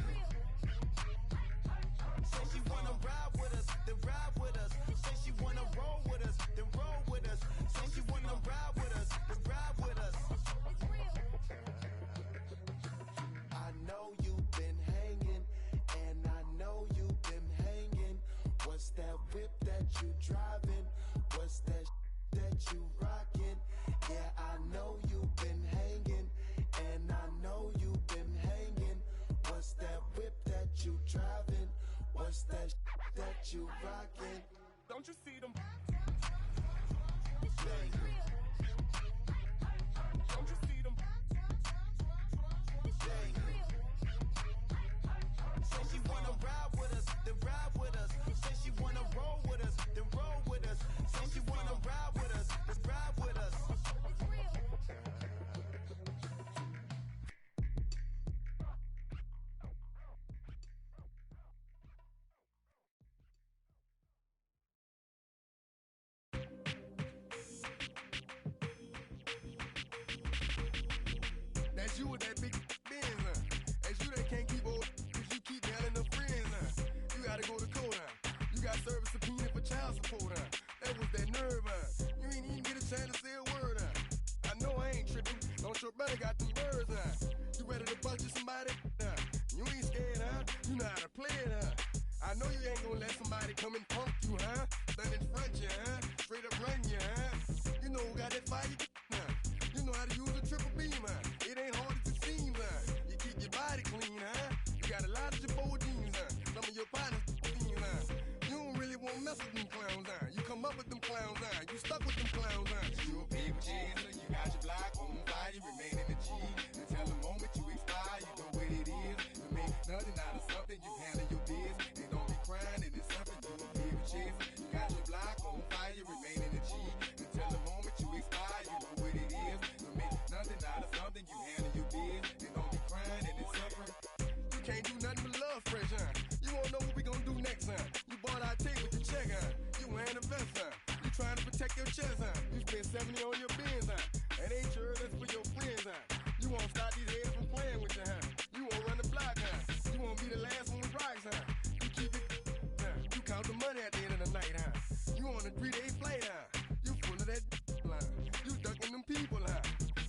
Say she wanna ride with us, then ride with us. Say she wanna roll with us, then roll with us. Say she wanna ride with us, then ride with us. I know you've been hanging, and I know you've been hanging. What's that whip that you driving? What's that that you rocking? Yeah, I know you've been hanging, and I know you've been hanging. What's that whip that you driving? What's that that you rocking? Don't you see them? Bang. Don't you see them? Bang. Say she wanna ride with us, then ride with us. Say she wanna roll with us, then roll with us. Say she wanna ride with us, then ride with us. That's you with that big Benz, huh? That's you that can't keep old, cause you keep yelling the friends, huh? You gotta go to court, huh? You got service subpoena for child support, huh? That was that nerve, huh? You ain't even get a chance to say a word, huh? I know I ain't tripping, don't your brother got them birds, huh? You ready to bust you somebody, huh? You ain't scared, huh? You know how to play it, huh? I know you ain't gonna let somebody come and punk you, huh? Stand in front you, huh? Straight up run you, huh? You know who got that fire, huh? You know how to use a triple beam, huh? It ain't hard as it seems, huh? You keep your body clean, huh? You got a lot of your bold jeans, huh? Some of your partners, huh? You don't really want to mess with them clowns, huh? You come up with them clowns, huh? You stuck with them clowns, huh? You a paper chaser, you got your block on fire, you remain in the G. Until the moment you expire, you know what it is. To make nothing out of something, you handle your biz. And don't be crying, and it's something you a paper chaser. You got your block on fire, you remain in the G. Until the moment you expire, you know what it is. To make nothing out of something, you handle your biz. And don't be crying, and it's suffering. You can't do nothing but love fresh, huh? You wanna know what we gonna do next, huh? You bought our tape with your check, huh? You wearing a vest, huh? You trying to protect your chest, huh? You spent 70 on your Benz, huh? That ain't yours, that's for your friends, huh? You won't stop these heads from playing with you, huh? You won't run the block, huh? You won't be the last one with rocks, huh? You keep it, huh? You count the money at the end of the night, huh? You on a 3-day flight, huh? You full of that line. You ducking them people, huh?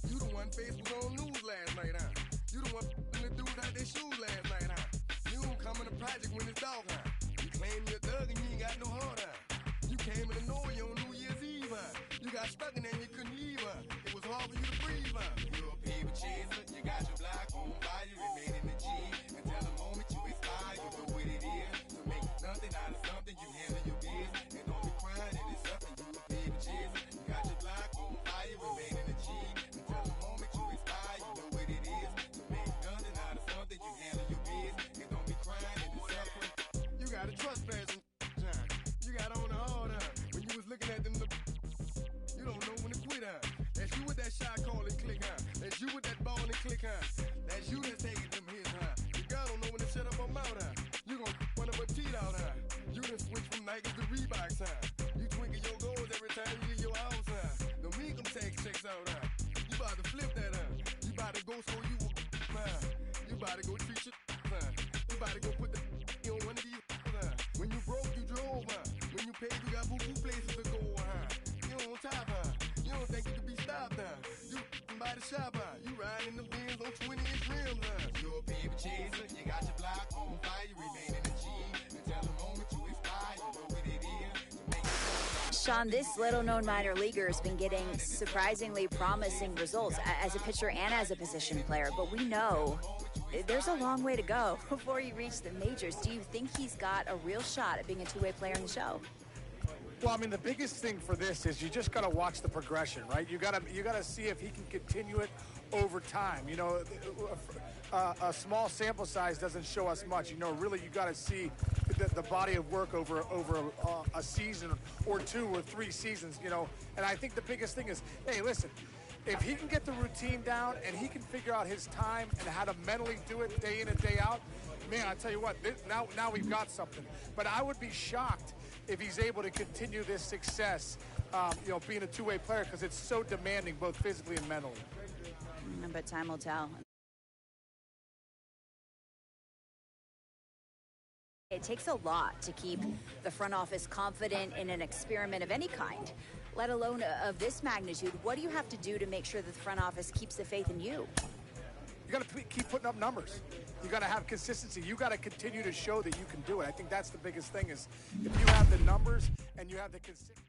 You the one face was on news last night, huh? You the one the dude out their shoes last night, huh? You don't come in the project when it's dark, huh? You claim you're a thug and you ain't got no heart, huh? You came in the Norway on New Year's Eve, huh? You got stuck in there and you couldn't leave, huh? It was hard for you to breathe, huh? You a paper chaser, you got your block on fire, you remain in the G. Until the moment you expire, you know what it is. To make nothing out of something, you handle your biz. And don't be crying, and it's something you a paper chaser. You got your block on fire, you remain in the G. Until the moment you expire, you know what it is. To make nothing out of something, you handle your biz. And don't be crying, and it's suffering. You got a trespassing, huh? You got on the hard, huh? When you was looking at them, you don't know when to quit, huh? That's tag checks out, you about to flip that, you about to go so you you about to go treat your you about to go put the on one of these when you broke, you drove, when you paid, you got boo-boo places to go, you on top, you don't think you can be stopped, you by the shop, you riding in the Benz on 20-inch rims, you're a baby chaser, you got your block on fire, you remain in the G, until the moment you expire, you know what it is. Sean, this little-known minor leaguer has been getting surprisingly promising results as a pitcher and as a position player, but we know there's a long way to go before he reaches the majors. Do you think he's got a real shot at being a two-way player in the show? Well, I mean, the biggest thing for this is you just got to watch the progression, right? You got to see if he can continue it over time. You know, a small sample size doesn't show us much. You know, really, you got to see the body of work over a season or 2 or 3 seasons. You know, and I think the biggest thing is, hey, listen. If he can get the routine down and he can figure out his time and how to mentally do it day in and day out, man, I tell you what, now we've got something. But I would be shocked if he's able to continue this success, you know, being a two-way player, because it's so demanding both physically and mentally. But time will tell. It takes a lot to keep the front office confident in an experiment of any kind, let alone of this magnitude. What do you have to do to make sure that the front office keeps the faith in you? You got to keep putting up numbers. You got to have consistency. You got to continue to show that you can do it. I think that's the biggest thing is if you have the numbers and you have the consistency.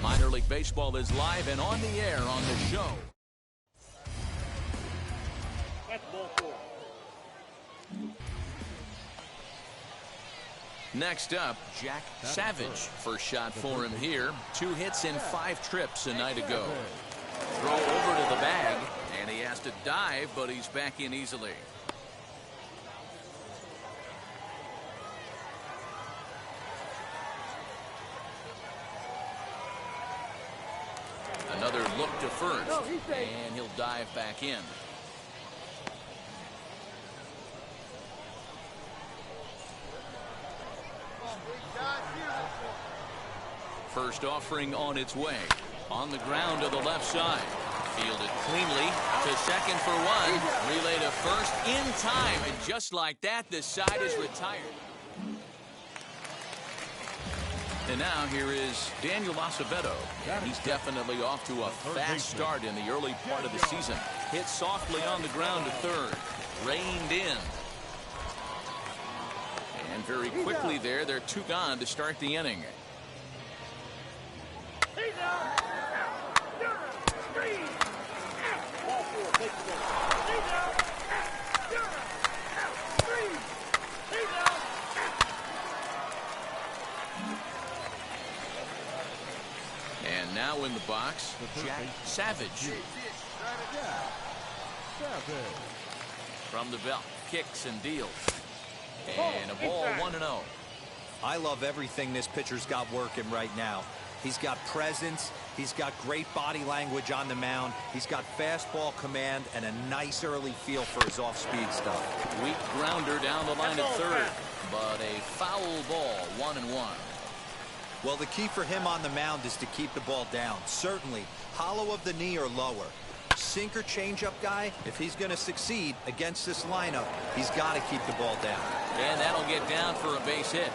Minor League Baseball is live and on the air on the show. That's ball 4. Next up, Jack Savage. First shot for him here. 2 hits in 5 trips a night ago. Throw over to the bag, and he has to dive, but he's back in easily. Another look to first, and he'll dive back in. First offering on its way. On the ground to the left side. Fielded cleanly to second for 1. Relay to first in time, and just like that, the side is retired. And now here is Daniel Acevedo. He's definitely off to a fast start in the early part of the season. Hit softly on the ground to third. Reined in. And very quickly there, they're 2 gone to start the inning. And now in the box, Jack Savage. From the belt, kicks and deals. And a ball 1-0. I love everything this pitcher's got working right now. He's got presence. He's got great body language on the mound. He's got fastball command and a nice early feel for his off-speed stuff. Weak grounder down the line at third, but a foul ball, 1-1. Well, the key for him on the mound is to keep the ball down. Certainly, hollow of the knee or lower. Sinker changeup guy, if he's going to succeed against this lineup, he's got to keep the ball down. And that'll get down for a base hit.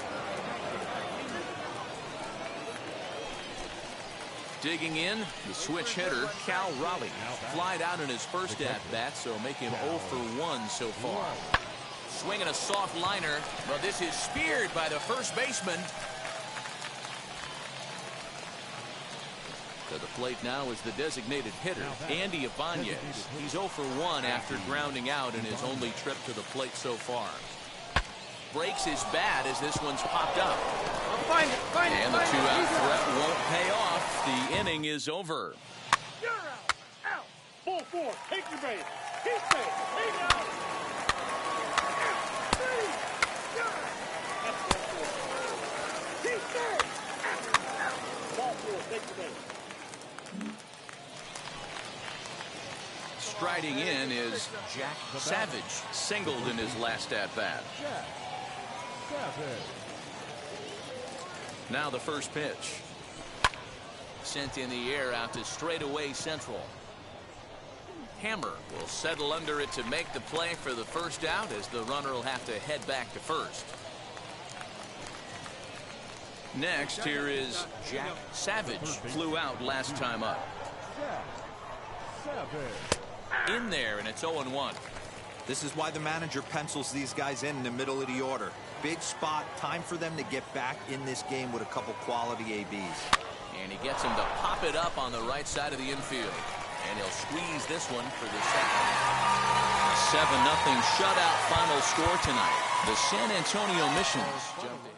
Digging in, the switch hitter, Cal Raleigh. Flied out in his first at-bat, so make him 0 for 1 so far. Swinging a soft liner, but this is speared by the first baseman. To the plate now is the designated hitter, Andy Ibanez. He's 0 for 1 after grounding out in his only trip to the plate so far. Breaks his bat as this one's popped up. And the 2-out threat won't pay off. The inning is over. You're out. Out. Ball 4. Take your base. Keep base. Take out. Out. 3. You're out. That's ball 4. Keep base. Out. Ball 4. Take your base. Striding in is Jack Savage, singled in his last at-bat. Now the first pitch. Sent in the air out to straightaway central. Hammer will settle under it to make the play for the first out, as the runner will have to head back to first. Next, here is Jack Savage. Flew out last time up. In there, and it's 0-1. This is why the manager pencils these guys in the middle of the order. Big spot, time for them to get back in this game with a couple quality ABs. And he gets him to pop it up on the right side of the infield. And he'll squeeze this one for the second. A 7-0 shutout final score tonight. The San Antonio Missions jumped in.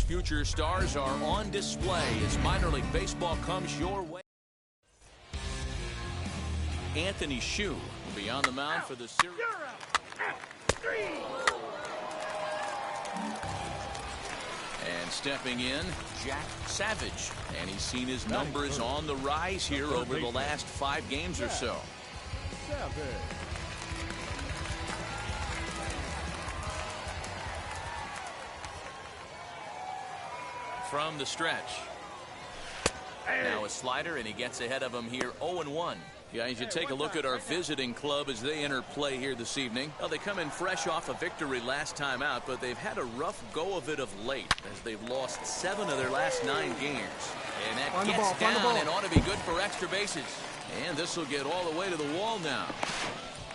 Future stars are on display as minor league baseball comes your way. Anthony Shue will be on the mound for the series. And stepping in, Jack Savage. And he's seen his numbers on the rise here over the last 5 games or so. From the stretch. Now a slider, and he gets ahead of him here. 0-1. Guys, you take a look at our visiting club as they enter play here this evening. Well, they come in fresh off a victory last time out, but they've had a rough go of it of late as they've lost 7 of their last 9 games. And that gets down and ought to be good for extra bases. And this will get all the way to the wall now.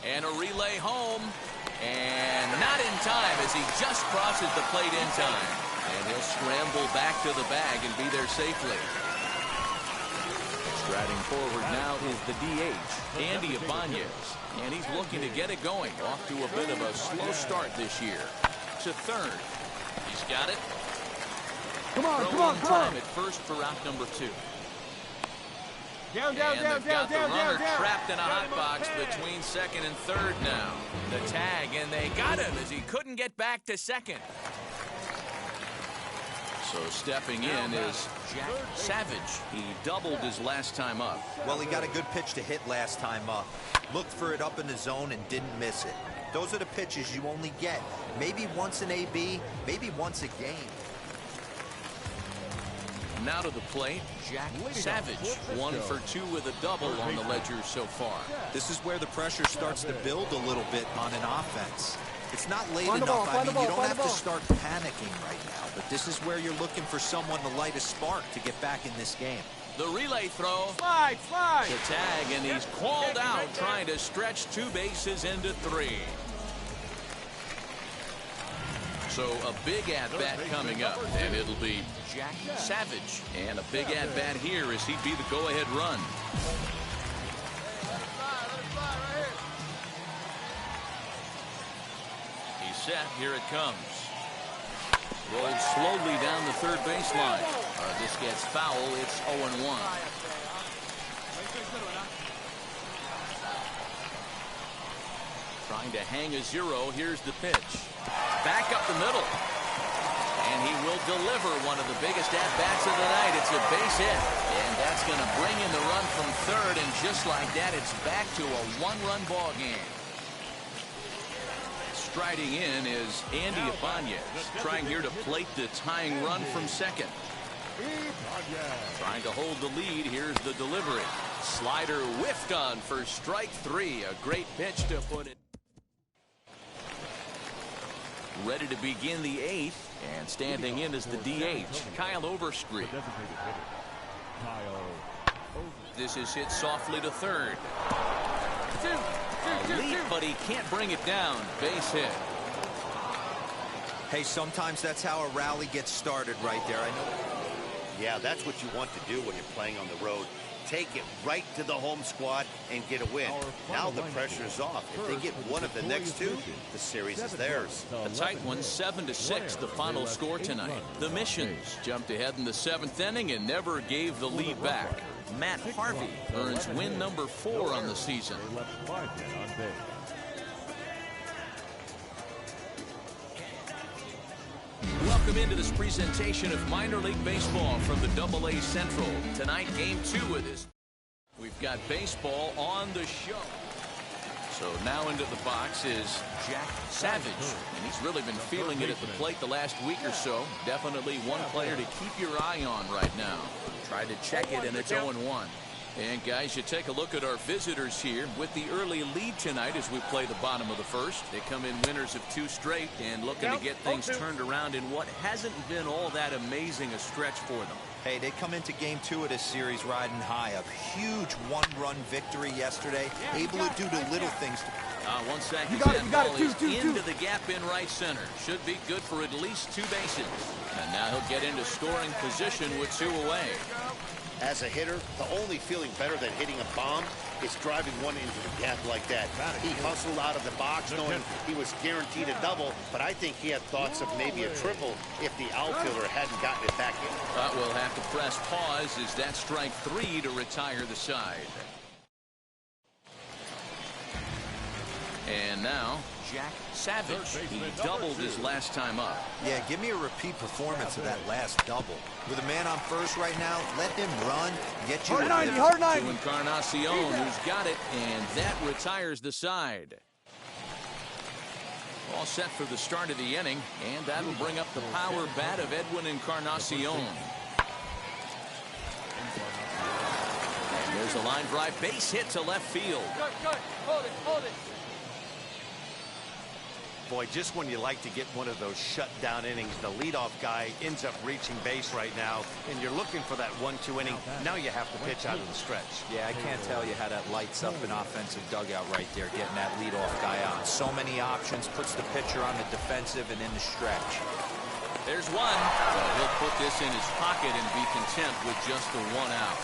And a relay home. And not in time as he just crosses the plate in time. And he'll scramble back to the bag and be there safely. Striding forward now is the DH, Andy Ibanez. And he's looking to get it going. Off to a bit of a slow start this year. To third. He's got it. Come on, time at first for out number 2. Down, the runner trapped in a hot box between second and third now. The tag, and they got him as he couldn't get back to second. So stepping in is Jack Savage. He doubled his last time up. Well, he got a good pitch to hit last time up. Looked for it up in the zone and didn't miss it. Those are the pitches you only get. Maybe once an AB, maybe once a game. Now to the plate, Jack Savage. 1 for 2 with a double on the ledger so far. This is where the pressure starts to build a little bit on an offense. It's not late enough. I mean, you don't have to start panicking right now, but this is where you're looking for someone to light a spark to get back in this game. The relay throw. Slide. The tag, and he's called out trying to stretch 2 bases into 3. So a big at-bat coming up, and it'll be Jack Savage. And a big at-bat here as he'd be the go-ahead run. He's set. Here it comes. Rolled slowly down the third baseline. This gets foul. It's 0-1. Trying to hang a 0. Here's the pitch. Back up the middle. And And he will deliver one of the biggest at-bats of the night. It's a base hit. And that's going to bring in the run from third. And just like that, it's back to a one-run ball game. Striding in is Andy Ibanez, trying here to plate the tying run from second. Trying to hold the lead. Here's the delivery. Slider whiffed on for strike three. A great pitch to put it. Ready to begin the eighth, and standing in is the DH, Kyle Overstreet. This is hit softly to third. A leap, but he can't bring it down. Base hit. Hey, sometimes that's how a rally gets started right there. I know. Yeah, that's what you want to do when you're playing on the road. Take it right to the home squad and get a win. Now the pressure is off. If they get one of the next two, the series is theirs. A tight one, 7-6, the final score tonight. The Missions jumped ahead in the seventh inning and never gave the lead back. Matt Harvey earns win number 4 on the season. Welcome into this presentation of minor league baseball from the AA Central. Tonight, game 2 of this. We've got baseball on the show. So now into the box is Jack Savage, and he's really been feeling it at the plate the last week or so. Definitely one player to keep your eye on right now. Tried to check it, and it's 0-1. And guys, you take a look at our visitors here with the early lead tonight as we play the bottom of the first. They come in winners of 2 straight and looking to get things turned around in what hasn't been all that amazing a stretch for them. Hey, they come into game 2 of this series riding high. A huge one-run victory yesterday, able to do the little things. Once that ball is into the gap in right center. Should be good for at least 2 bases. And now he'll get into scoring position with 2 away. As a hitter, the only feeling better than hitting a bomb is driving one into the gap like that. He hustled out of the box knowing he was guaranteed a double, but I think he had thoughts of maybe a triple if the outfielder hadn't gotten it back in. But we'll have to press pause as that strike 3 to retire the side. And now, Jack Savage. He doubled his last time up. Yeah, give me a repeat performance of that last double. With a man on first right now, let him run, get you hard 90, hard 90. To Encarnacion, who's got it, and that retires the side. All set for the start of the inning, and that'll bring up the power bat of Edwin Encarnacion. And there's a line drive base hit to left field. Good. Hold it. Boy, just when you like to get one of those shutdown innings, the leadoff guy ends up reaching base right now, and you're looking for that 1-2 inning. Now you have to pitch out of the stretch. Yeah, I can't tell you how that lights up an offensive dugout right there, getting that leadoff guy out. So many options, puts the pitcher on the defensive and in the stretch. There's one. So he'll put this in his pocket and be content with just the 1 out.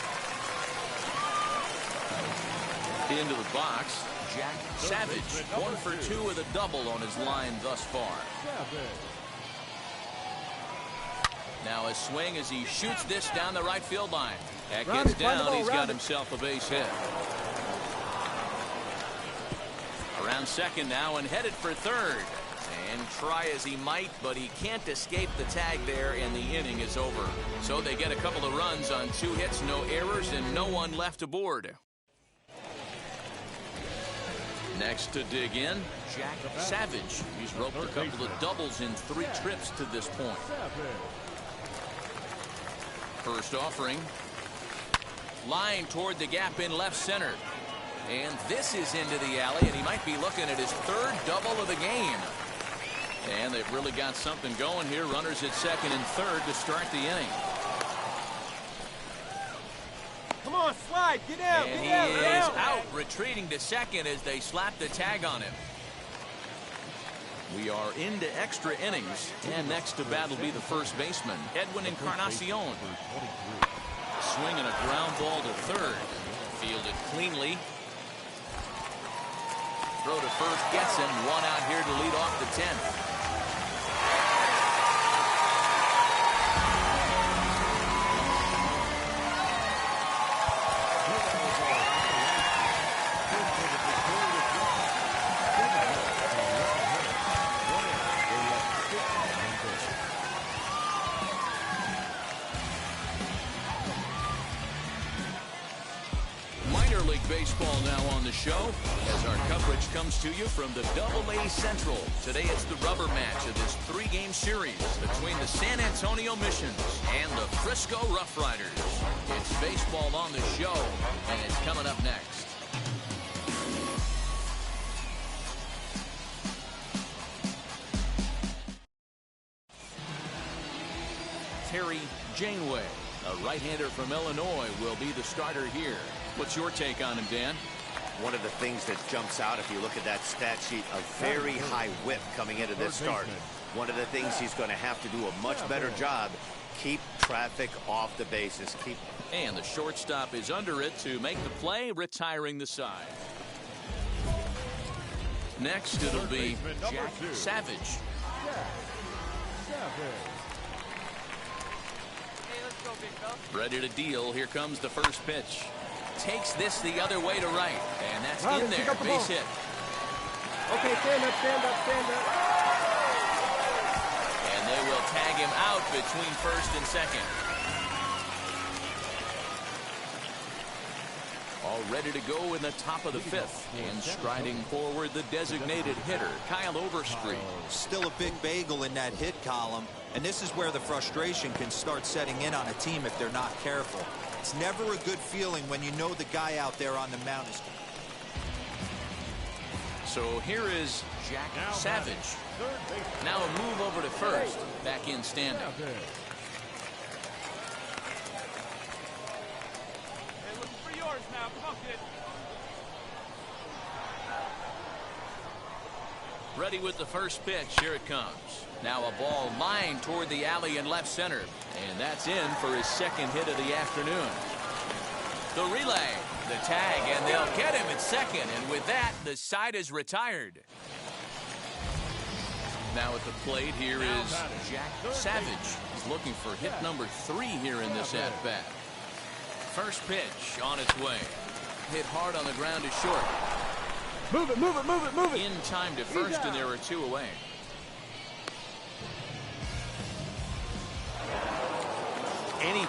Into the box, Jack Savage, 1 for 2 with a double on his line thus far. Now a swing as he shoots this down the right field line. That gets down. He's got himself a base hit. Around second now and headed for third. And try as he might, but he can't escape the tag there, and the inning is over. So they get a couple of runs on 2 hits, no errors, and no one left aboard. Next to dig in, Jack Savage. He's roped a couple of doubles in 3 trips to this point. First offering. Line toward the gap in left center. And this is into the alley, and he might be looking at his 3rd double of the game. And they've really got something going here. Runners at second and third to start the inning. Come on, slide, get out, and get he is out, retreating to second as they slap the tag on him. We are into extra innings, and next to bat will be the first baseman, Edwin Encarnacion. Swinging a ground ball to third. Fielded cleanly. Throw to first gets him. 1 out here to lead off the 10th. baseball now on the show as our coverage comes to you from the AA Central. Today it's the rubber match of this three-game series between the San Antonio Missions and the Frisco Rough Riders. It's baseball on the show, and it's coming up next. Terry Janeway, a right-hander from Illinois, will be the starter here. What's your take on him, Dan? One of the things that jumps out if you look at that stat sheet, a very high whip coming into this start. One of the things he's going to have to do a much better job, keep traffic off the bases. And the shortstop is under it to make the play, retiring the side. Next, it'll be Jack Savage. Ready to deal. Here comes the first pitch. Takes this the other way to right. And that's in there. Base hit. Okay, stand up, stand up, stand up. And they will tag him out between first and second. All ready to go in the top of the fifth. And striding forward, the designated hitter, Kyle Overstreet. Still a big bagel in that hit column. And this is where the frustration can start setting in on a team if they're not careful. It's never a good feeling when you know the guy out there on the mound is... So here is Jack Savage. Now a move over to first. Back in standing. Hey, looking for yours now. Come on, kid. Ready with the first pitch. Here it comes. Now a ball lined toward the alley in left center. And that's in for his second hit of the afternoon. The relay, the tag, and they'll get him at second. And with that, the side is retired. Now at the plate, here is Jack Savage. He's looking for hit number 3 here in this at-bat. First pitch on its way. Hit hard on the ground to short. Move it, move it, move it, move it. In time to first, and there are 2 away. Any